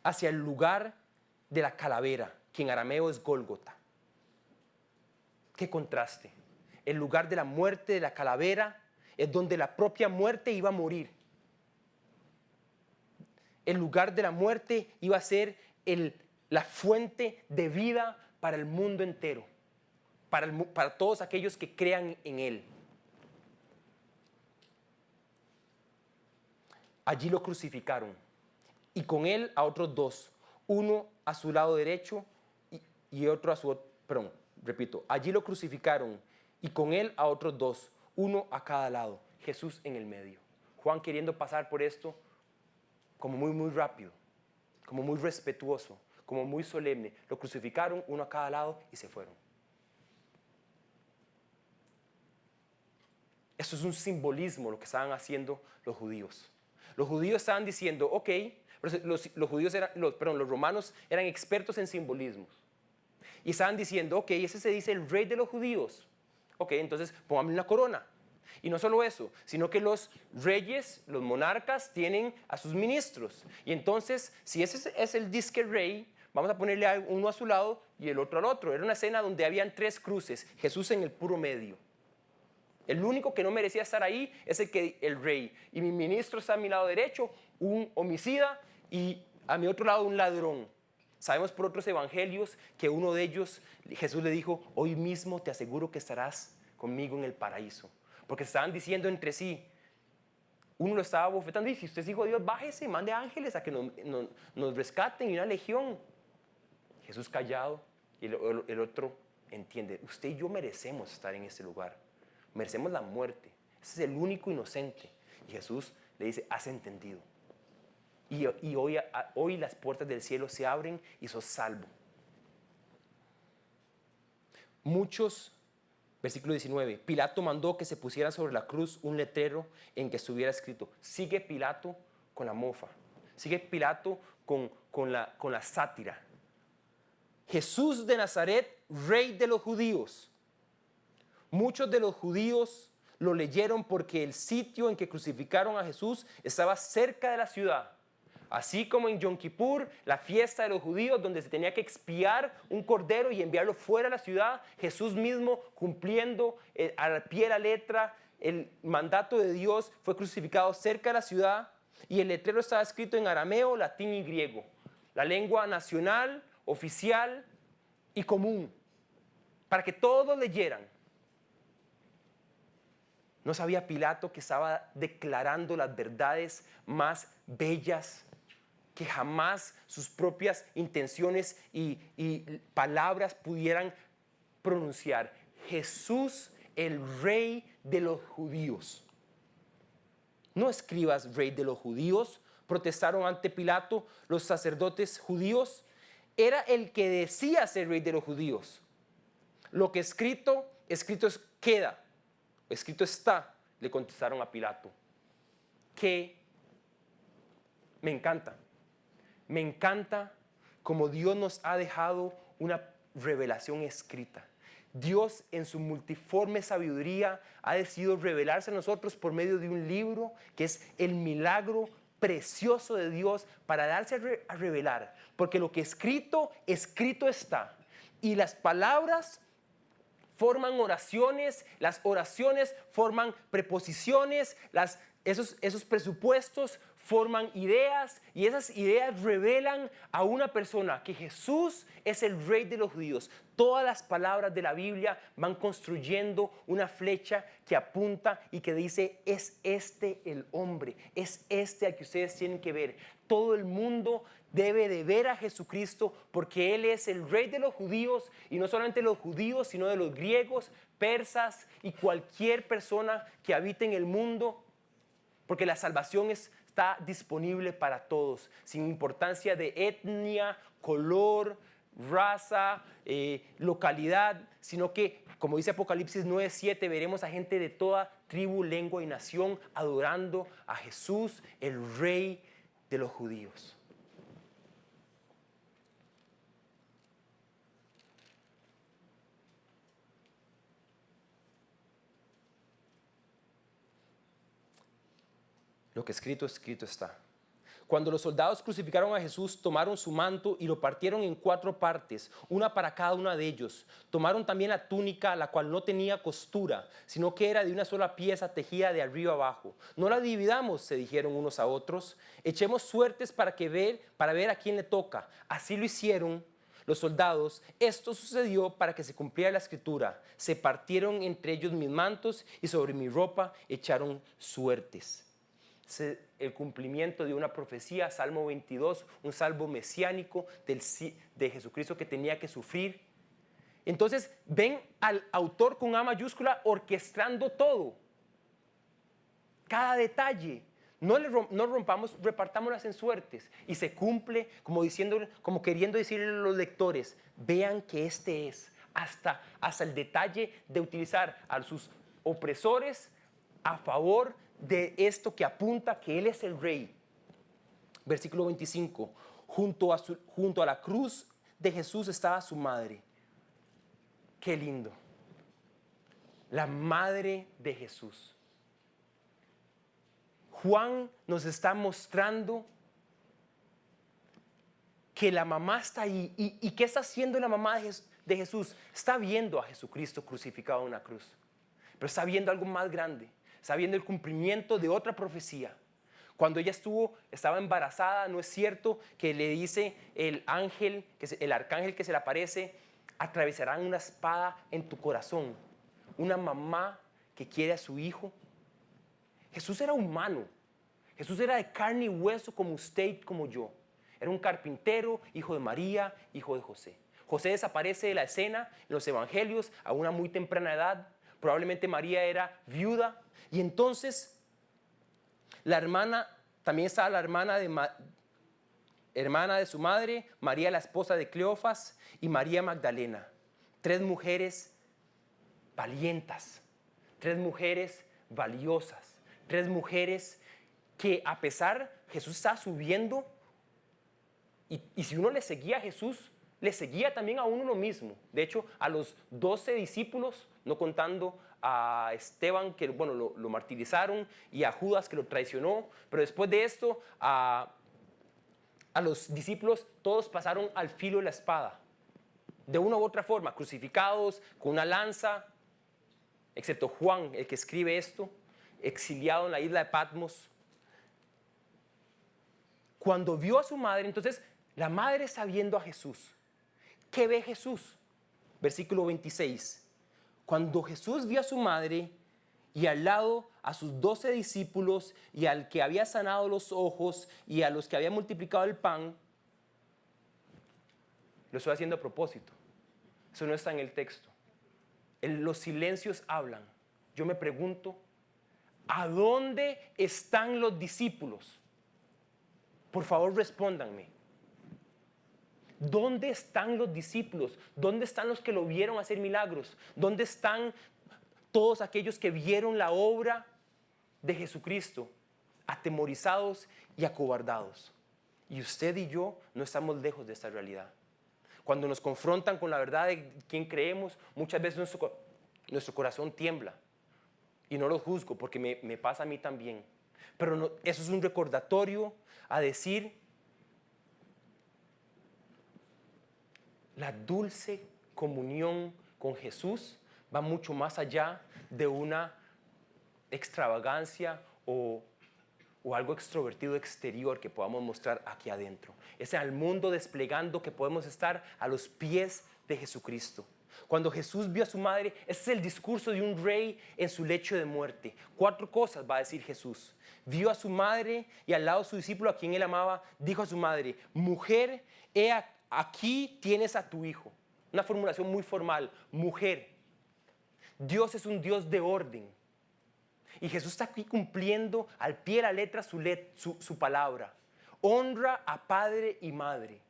Hacia el lugar de la calavera, que en arameo es Gólgota. ¡Qué contraste! El lugar de la muerte de la calavera es donde la propia muerte iba a morir. El lugar de la muerte iba a ser la fuente de vida para el mundo entero, para todos aquellos que crean en Él. Allí lo crucificaron y con Él a otros dos, uno a su lado derecho y otro a su otro, perdón, repito, allí lo crucificaron y con Él a otros dos, uno a cada lado, Jesús en el medio. Juan queriendo pasar por esto como muy rápido. como muy respetuoso, como muy solemne. Lo crucificaron uno a cada lado y se fueron. Eso es un simbolismo lo que estaban haciendo los judíos. Los judíos estaban diciendo, ok, los romanos eran expertos en simbolismos. Y estaban diciendo, ok, ese se dice el rey de los judíos. Ok, entonces póngame una corona. Y no solo eso, sino que los reyes, los monarcas, tienen a sus ministros. Y entonces, si ese es el disque rey, vamos a ponerle uno a su lado y el otro al otro. Era una escena donde habían 3 cruces, Jesús en el puro medio. El único que no merecía estar ahí es el rey. Y mi ministro está a mi lado derecho, un homicida, y a mi otro lado un ladrón. Sabemos por otros evangelios que uno de ellos, Jesús le dijo, hoy mismo te aseguro que estarás conmigo en el paraíso. Porque estaban diciendo entre sí, uno lo estaba bofetando y si usted es hijo de Dios, bájese, mande ángeles a que nos rescaten y una legión. Jesús callado y el otro entiende, usted y yo merecemos estar en este lugar. Merecemos la muerte. Ese es el único inocente. Y Jesús le dice, has entendido. Y hoy las puertas del cielo se abren y sos salvo. Versículo 19, Pilato mandó que se pusiera sobre la cruz un letrero en que estuviera escrito, sigue Pilato con la mofa, sigue Pilato con la sátira. Jesús de Nazaret, rey de los judíos. Muchos de los judíos lo leyeron porque el sitio en que crucificaron a Jesús estaba cerca de la ciudad. Así como en Yom Kippur, la fiesta de los judíos, donde se tenía que expiar un cordero y enviarlo fuera de la ciudad, Jesús mismo cumpliendo al pie de la letra el mandato de Dios, fue crucificado cerca de la ciudad y el letrero estaba escrito en arameo, latín y griego, la lengua nacional, oficial y común, para que todos leyeran. ¿No sabía Pilato que estaba declarando las verdades más bellas que jamás sus propias intenciones y palabras pudieran pronunciar? Jesús, el rey de los judíos. No escribas rey de los judíos, protestaron ante Pilato los sacerdotes judíos. Era el que decía ser rey de los judíos. Lo que escrito queda. Escrito está, le contestaron a Pilato. Que me encanta como Dios nos ha dejado una revelación escrita. Dios en su multiforme sabiduría ha decidido revelarse a nosotros por medio de un libro que es el milagro precioso de Dios para darse a revelar. Porque lo que escrito está. Y las palabras forman oraciones, las oraciones forman preposiciones, esos presupuestos forman ideas y esas ideas revelan a una persona que Jesús es el rey de los judíos. Todas las palabras de la Biblia van construyendo una flecha que apunta y que dice, es este el hombre, es este al que ustedes tienen que ver. Todo el mundo debe de ver a Jesucristo porque Él es el rey de los judíos y no solamente los judíos, sino de los griegos, persas y cualquier persona que habite en el mundo, porque la salvación está disponible para todos, sin importancia de etnia, color, raza, localidad, sino que, como dice Apocalipsis 9:7, veremos a gente de toda tribu, lengua y nación adorando a Jesús, el rey de los judíos. Lo que escrito está. Cuando los soldados crucificaron a Jesús, tomaron su manto y lo partieron en 4 partes, una para cada una de ellos. Tomaron también la túnica, la cual no tenía costura, sino que era de una sola pieza tejida de arriba abajo. No la dividamos, se dijeron unos a otros. Echemos suertes para ver a quién le toca. Así lo hicieron los soldados. Esto sucedió para que se cumpliera la escritura. Se partieron entre ellos mis mantos y sobre mi ropa echaron suertes. El cumplimiento de una profecía, Salmo 22, un salmo mesiánico de Jesucristo que tenía que sufrir. Entonces ven al autor con A mayúscula orquestando todo, cada detalle. no rompamos, repartámoslas en suertes. Y se cumple como diciendo, como queriendo decirle a los lectores, vean que este es, hasta el detalle de utilizar a sus opresores a favor de esto que apunta que Él es el Rey. Versículo 25, junto a la cruz de Jesús estaba su madre. Qué lindo. La madre de Jesús. Juan nos está mostrando que la mamá está ahí. ¿Y qué está haciendo la mamá de Jesús? Está viendo a Jesucristo crucificado en una cruz. Pero está viendo algo más grande. Está viendo el cumplimiento de otra profecía. Cuando ella estaba embarazada, ¿no es cierto que le dice el arcángel que se le aparece, atravesarán una espada en tu corazón? Una mamá que quiere a su hijo. Jesús era humano. Jesús era de carne y hueso como usted y como yo. Era un carpintero, hijo de María, hijo de José. José desaparece de la escena en los evangelios a una muy temprana edad. Probablemente María era viuda. Y entonces también estaba la hermana de su madre, María la esposa de Cleofas y María Magdalena. 3 mujeres valientas, 3 mujeres valiosas, 3 mujeres que a pesar, Jesús estaba subiendo y si uno le seguía a Jesús, le seguía también a uno mismo. De hecho, a los 12 discípulos, no contando a Esteban, que lo martirizaron, y a Judas, que lo traicionó, pero después de esto, a los discípulos, todos pasaron al filo de la espada. De una u otra forma, crucificados, con una lanza, excepto Juan, el que escribe esto, exiliado en la isla de Patmos. Cuando vio a su madre, entonces la madre está viendo a Jesús. ¿Qué ve Jesús? Versículo 26. Cuando Jesús vio a su madre y al lado a sus 12 discípulos y al que había sanado los ojos y a los que había multiplicado el pan, lo estoy haciendo a propósito. Eso no está en el texto. Los silencios hablan. Yo me pregunto, ¿a dónde están los discípulos? Por favor, respóndanme. ¿Dónde están los discípulos? ¿Dónde están los que lo vieron hacer milagros? ¿Dónde están todos aquellos que vieron la obra de Jesucristo? Atemorizados y acobardados. Y usted y yo no estamos lejos de esta realidad. Cuando nos confrontan con la verdad de quién creemos, muchas veces nuestro corazón tiembla. Y no lo juzgo porque me pasa a mí también. Pero no, eso es un recordatorio a decir, la dulce comunión con Jesús va mucho más allá de una extravagancia o algo extrovertido exterior que podamos mostrar aquí adentro. Es al mundo desplegando que podemos estar a los pies de Jesucristo. Cuando Jesús vio a su madre, ese es el discurso de un rey en su lecho de muerte. 4 cosas va a decir Jesús. Vio a su madre y al lado de su discípulo a quien él amaba, dijo a su madre, mujer, aquí tienes a tu hijo. Una formulación muy formal, mujer. Dios es un Dios de orden. Y Jesús está aquí cumpliendo al pie de la letra su palabra. Honra a padre y madre.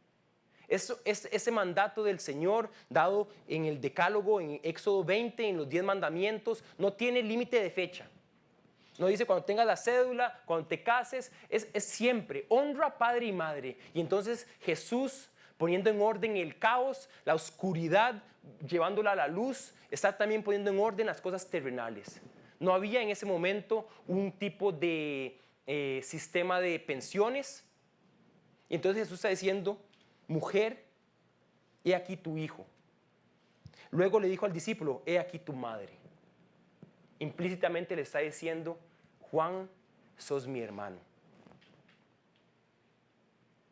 Ese mandato del Señor dado en el Decálogo, en Éxodo 20, en los 10 mandamientos, no tiene límite de fecha. No dice cuando tengas la cédula, cuando te cases, es siempre. Honra a padre y madre. Y entonces Jesús, poniendo en orden el caos, la oscuridad, llevándola a la luz, está también poniendo en orden las cosas terrenales. No había en ese momento un tipo de sistema de pensiones. Y entonces Jesús está diciendo, mujer, he aquí tu hijo. Luego le dijo al discípulo, he aquí tu madre. Implícitamente le está diciendo, Juan, sos mi hermano.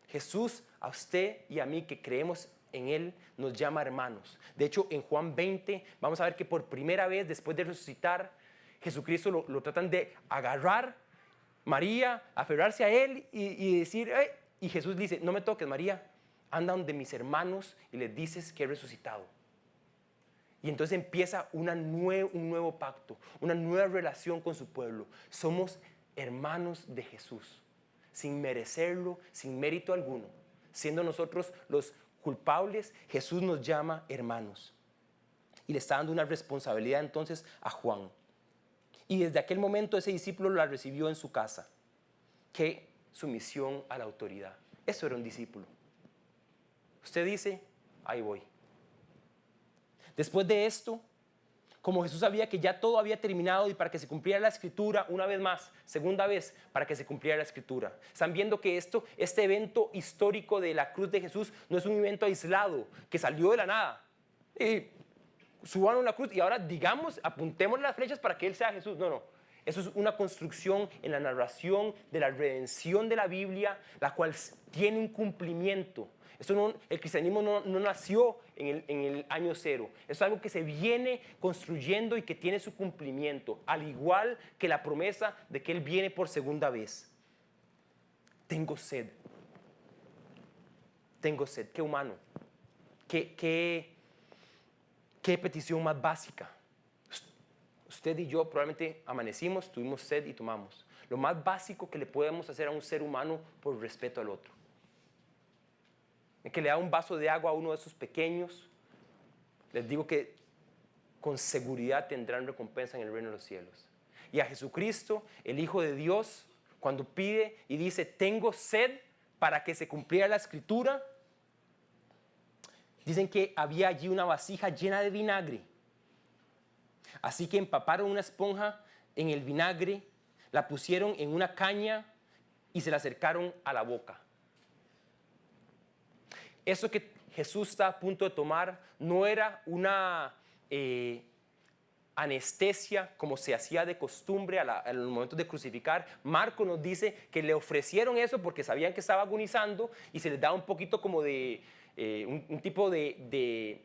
Jesús a usted y a mí que creemos en Él nos llama hermanos. De hecho, en Juan 20 vamos a ver que por primera vez después de resucitar, Jesucristo lo tratan de agarrar, María, aferrarse a Él y decir, ¡ay! Y Jesús dice, no me toques, María, anda donde mis hermanos y les dices que he resucitado. Y entonces empieza un nuevo pacto, una nueva relación con su pueblo. Somos hermanos de Jesús, sin merecerlo, sin mérito alguno. Siendo nosotros los culpables, Jesús nos llama hermanos. Y le está dando una responsabilidad entonces a Juan. Y desde aquel momento ese discípulo la recibió en su casa. Qué sumisión a la autoridad. Eso era un discípulo. Usted dice, ahí voy. Después de esto, como Jesús sabía que ya todo había terminado y para que se cumpliera la escritura, una vez más, segunda vez, para que se cumpliera la escritura. Están viendo que este evento histórico de la cruz de Jesús no es un evento aislado, que salió de la nada. Subaron la cruz y ahora digamos, apuntemos las flechas para que Él sea Jesús. No. Eso es una construcción en la narración de la redención de la Biblia, la cual tiene un cumplimiento. El cristianismo no nació en el año cero. Es algo que se viene construyendo y que tiene su cumplimiento, al igual que la promesa de que Él viene por segunda vez. Tengo sed. Tengo sed. Qué humano. Qué petición más básica. Usted y yo probablemente amanecimos, tuvimos sed y tomamos. Lo más básico que le podemos hacer a un ser humano por respeto al otro. El que le da un vaso de agua a uno de esos pequeños, les digo que con seguridad tendrán recompensa en el reino de los cielos. Y a Jesucristo, el Hijo de Dios, cuando pide y dice, tengo sed para que se cumpliera la escritura, dicen que había allí una vasija llena de vinagre. Así que empaparon una esponja en el vinagre, la pusieron en una caña y se la acercaron a la boca. Eso que Jesús está a punto de tomar no era una anestesia como se hacía de costumbre a los momentos de crucificar. Marco nos dice que le ofrecieron eso porque sabían que estaba agonizando y se les daba un poquito como de un tipo de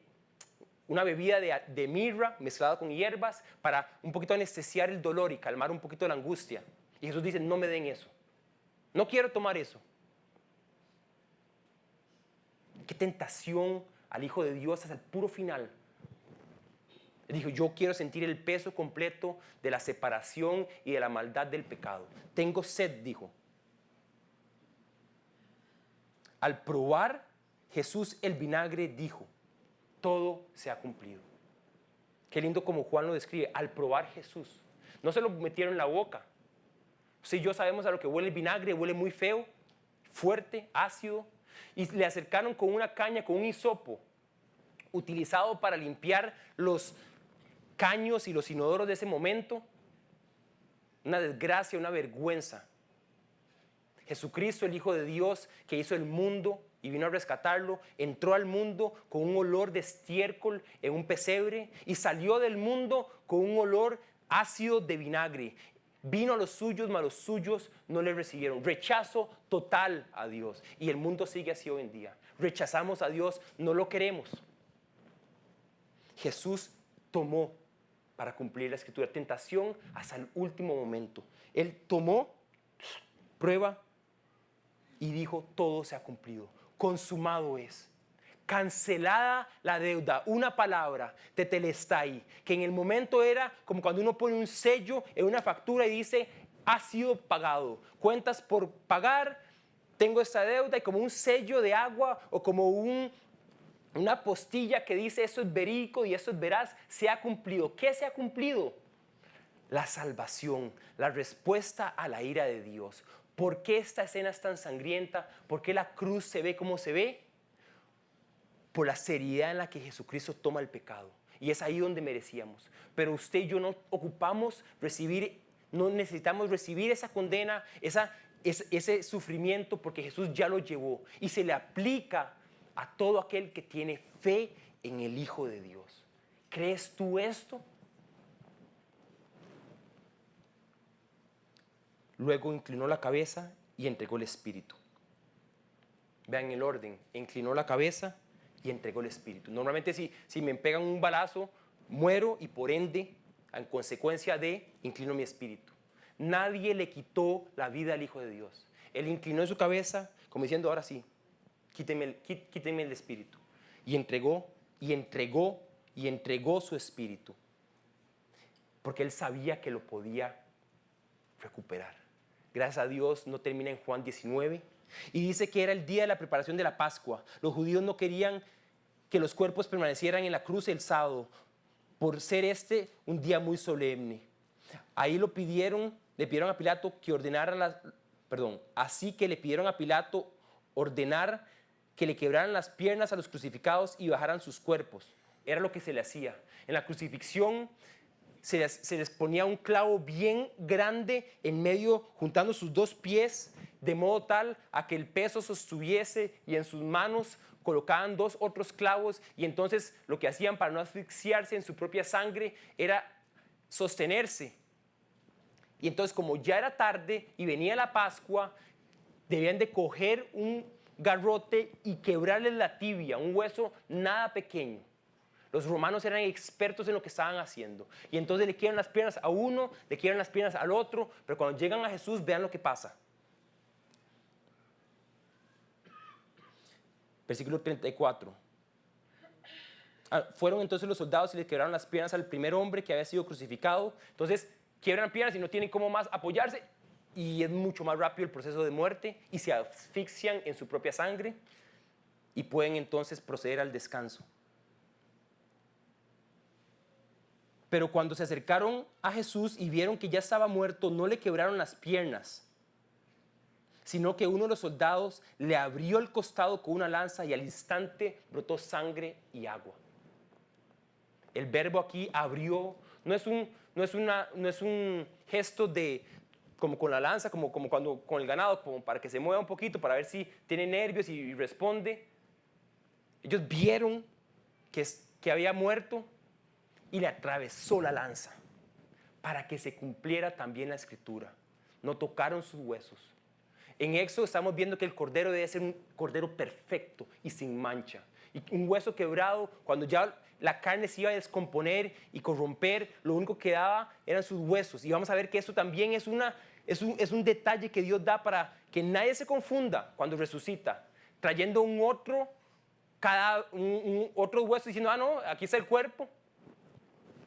una bebida de mirra mezclada con hierbas para un poquito anestesiar el dolor y calmar un poquito la angustia. Y Jesús dice, no me den eso. No quiero tomar eso. Qué tentación al Hijo de Dios hasta el puro final. Él dijo, yo quiero sentir el peso completo de la separación y de la maldad del pecado. Tengo sed, dijo. Al probar Jesús el vinagre, dijo, todo se ha cumplido. Qué lindo como Juan lo describe. Al probar Jesús. No se lo metieron en la boca. Usted y yo sabemos a lo que huele el vinagre. Huele muy feo, fuerte, ácido. Y le acercaron con una caña, con un hisopo, utilizado para limpiar los caños y los inodoros de ese momento. Una desgracia, una vergüenza. Jesucristo, el Hijo de Dios, que hizo el mundo y vino a rescatarlo, entró al mundo con un olor de estiércol en un pesebre y salió del mundo con un olor ácido de vinagre. Vino a los suyos, mas los suyos no le recibieron. Rechazo total a Dios. Y el mundo sigue así hoy en día. Rechazamos a Dios, no lo queremos. Jesús tomó para cumplir la escritura. Tentación hasta el último momento. Él tomó, prueba, y dijo, todo se ha cumplido. Consumado es. Cancelada la deuda, una palabra, tetelestai, que en el momento era como cuando uno pone un sello en una factura y dice, ha sido pagado, cuentas por pagar, tengo esta deuda, y como un sello de agua o como una apostilla que dice, eso es verídico y eso es veraz, se ha cumplido. ¿Qué se ha cumplido? La salvación, la respuesta a la ira de Dios. ¿Por qué esta escena es tan sangrienta? ¿Por qué la cruz se ve como se ve? Por la seriedad en la que Jesucristo toma el pecado. Y es ahí donde merecíamos. Pero usted y yo no necesitamos recibir esa condena, ese sufrimiento, porque Jesús ya lo llevó. Y se le aplica a todo aquel que tiene fe en el Hijo de Dios. ¿Crees tú esto? Luego inclinó la cabeza y entregó el Espíritu. Vean el orden. Inclinó la cabeza y entregó el Espíritu. Normalmente si me pegan un balazo, muero y por ende, en consecuencia de, inclino mi espíritu. Nadie le quitó la vida al Hijo de Dios. Él inclinó su cabeza como diciendo, ahora sí, quítenme el Espíritu. Y entregó su Espíritu. Porque Él sabía que lo podía recuperar. gracias a Dios, no termina en Juan 19. Y dice que era el día de la preparación de la Pascua. Los judíos no querían que los cuerpos permanecieran en la cruz el sábado, por ser este un día muy solemne. Ahí le pidieron a Pilato que ordenara así que le pidieron a Pilato ordenar que le quebraran las piernas a los crucificados y bajaran sus cuerpos. Era lo que se le hacía. En la crucifixión se les ponía un clavo bien grande en medio, juntando sus dos pies, de modo tal a que el peso sostuviese, y en sus manos colocaban dos otros clavos, y entonces lo que hacían para no asfixiarse en su propia sangre era sostenerse. Y entonces, como ya era tarde y venía la Pascua, debían de coger un garrote y quebrarle la tibia, un hueso nada pequeño. Los romanos eran expertos en lo que estaban haciendo. Y entonces le quiebran las piernas a uno, le quiebran las piernas al otro, pero cuando llegan a Jesús, vean lo que pasa. Versículo 34. Fueron entonces los soldados y le quebraron las piernas al primer hombre que había sido crucificado. Entonces quiebran piernas y no tienen cómo más apoyarse, y es mucho más rápido el proceso de muerte, y se asfixian en su propia sangre y pueden entonces proceder al descanso. Pero cuando se acercaron a Jesús y vieron que ya estaba muerto, no le quebraron las piernas, sino que uno de los soldados le abrió el costado con una lanza y al instante brotó sangre y agua. El verbo aquí abrió no es un gesto de como con la lanza, como cuando con el ganado, como para que se mueva un poquito, para ver si tiene nervios y responde. Ellos vieron que había muerto y le atravesó la lanza para que se cumpliera también la escritura. No tocaron sus huesos. En Éxodo estamos viendo que el cordero debe ser un cordero perfecto y sin mancha. Y un hueso quebrado, cuando ya la carne se iba a descomponer y corromper, lo único que daba eran sus huesos. Y vamos a ver que eso también es un detalle que Dios da para que nadie se confunda cuando resucita, trayendo un otro hueso diciendo, no, aquí está el cuerpo.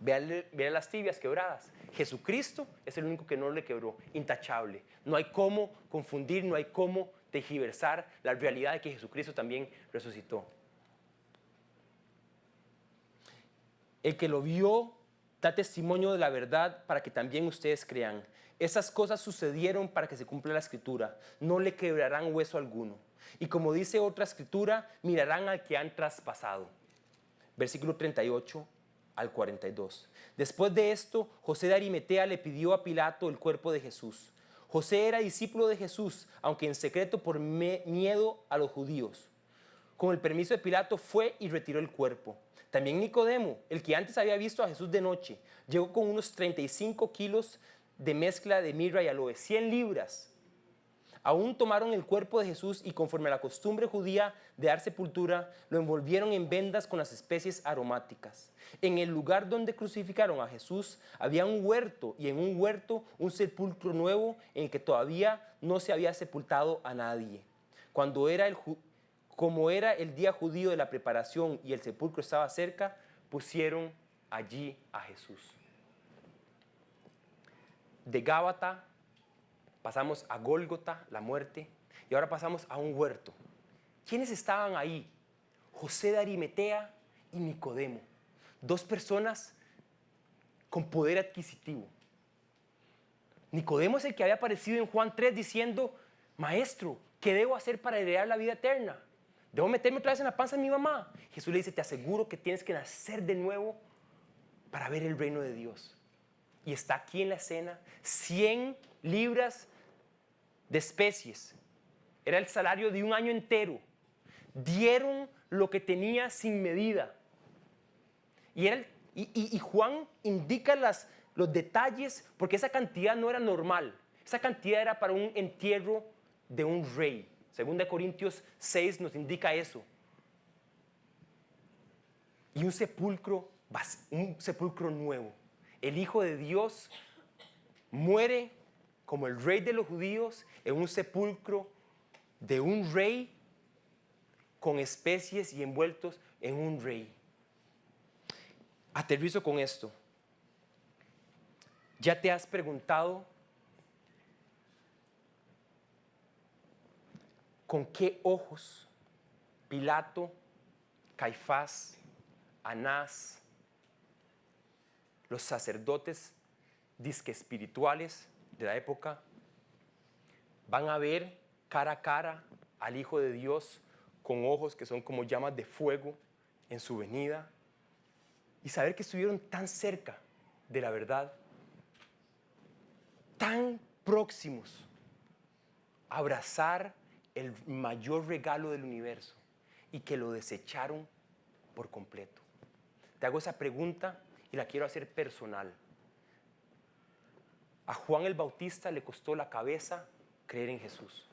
Vean las tibias quebradas. Jesucristo es el único que no le quebró, intachable. No hay cómo confundir, no hay cómo tergiversar la realidad de que Jesucristo también resucitó. El que lo vio da testimonio de la verdad para que también ustedes crean. Esas cosas sucedieron para que se cumpla la escritura. No le quebrarán hueso alguno. Y como dice otra escritura, mirarán al que han traspasado. Versículo 38 al 42. Después de esto, José de Arimatea le pidió a Pilato el cuerpo de Jesús. José era discípulo de Jesús, aunque en secreto por miedo a los judíos. Con el permiso de Pilato fue y retiró el cuerpo. También Nicodemo, el que antes había visto a Jesús de noche, llegó con unos 35 kilos de mezcla de mirra y aloe, 100 libras. Aún tomaron el cuerpo de Jesús y conforme a la costumbre judía de dar sepultura, lo envolvieron en vendas con las especies aromáticas. En el lugar donde crucificaron a Jesús había un huerto, y en un huerto un sepulcro nuevo en el que todavía no se había sepultado a nadie. Como era el día judío de la preparación y el sepulcro estaba cerca, pusieron allí a Jesús. De Gábata pasamos a Gólgota, la muerte, y ahora pasamos a un huerto. ¿Quiénes estaban ahí? José de Arimatea y Nicodemo, dos personas con poder adquisitivo. Nicodemo es el que había aparecido en Juan 3 diciendo, Maestro, ¿qué debo hacer para heredar la vida eterna? ¿Debo meterme otra vez en la panza de mi mamá? Jesús le dice, te aseguro que tienes que nacer de nuevo para ver el reino de Dios. Y está aquí en la escena, 100 libras de especies. Era el salario de un año entero. Dieron lo que tenía sin medida. Y Juan indica los detalles porque esa cantidad no era normal. Esa cantidad era para un entierro de un rey. 2 Corintios 6 nos indica eso. Y un sepulcro nuevo. El Hijo de Dios muere como el rey de los judíos en un sepulcro de un rey con especies y envueltos en un rey. Aterrizo con esto. ¿Ya te has preguntado ¿Con qué ojos Pilato, Caifás, Anás, los sacerdotes disque espirituales de la época van a ver cara a cara al Hijo de Dios con ojos que son como llamas de fuego en su venida, y saber que estuvieron tan cerca de la verdad, tan próximos a abrazar el mayor regalo del universo y que lo desecharon por completo? Te hago esa pregunta y la quiero hacer personal. A Juan el Bautista le costó la cabeza creer en Jesús.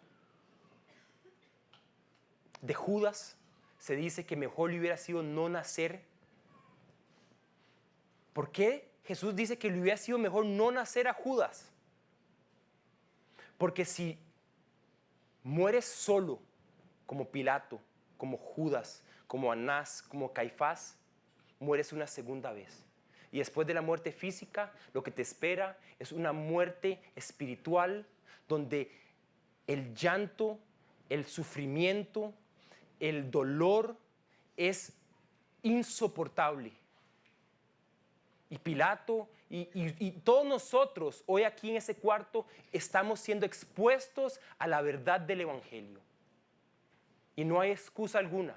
De Judas se dice que mejor le hubiera sido no nacer. ¿Por qué Jesús dice que le hubiera sido mejor no nacer a Judas? Porque si mueres solo, como Pilato, como Judas, como Anás, como Caifás, mueres una segunda vez. Y después de la muerte física, lo que te espera es una muerte espiritual donde el llanto, el sufrimiento, el dolor es insoportable. Y Pilato y todos nosotros hoy aquí en ese cuarto estamos siendo expuestos a la verdad del Evangelio. Y no hay excusa alguna.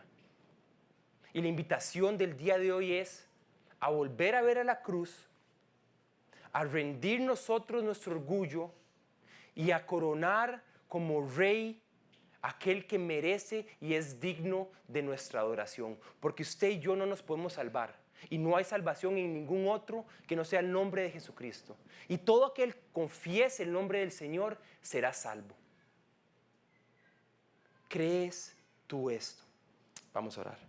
Y la invitación del día de hoy es a volver a ver a la cruz, a rendir nosotros nuestro orgullo y a coronar como rey aquel que merece y es digno de nuestra adoración. Porque usted y yo no nos podemos salvar. Y no hay salvación en ningún otro que no sea el nombre de Jesucristo. Y todo aquel que confiese el nombre del Señor será salvo. ¿Crees tú esto? Vamos a orar.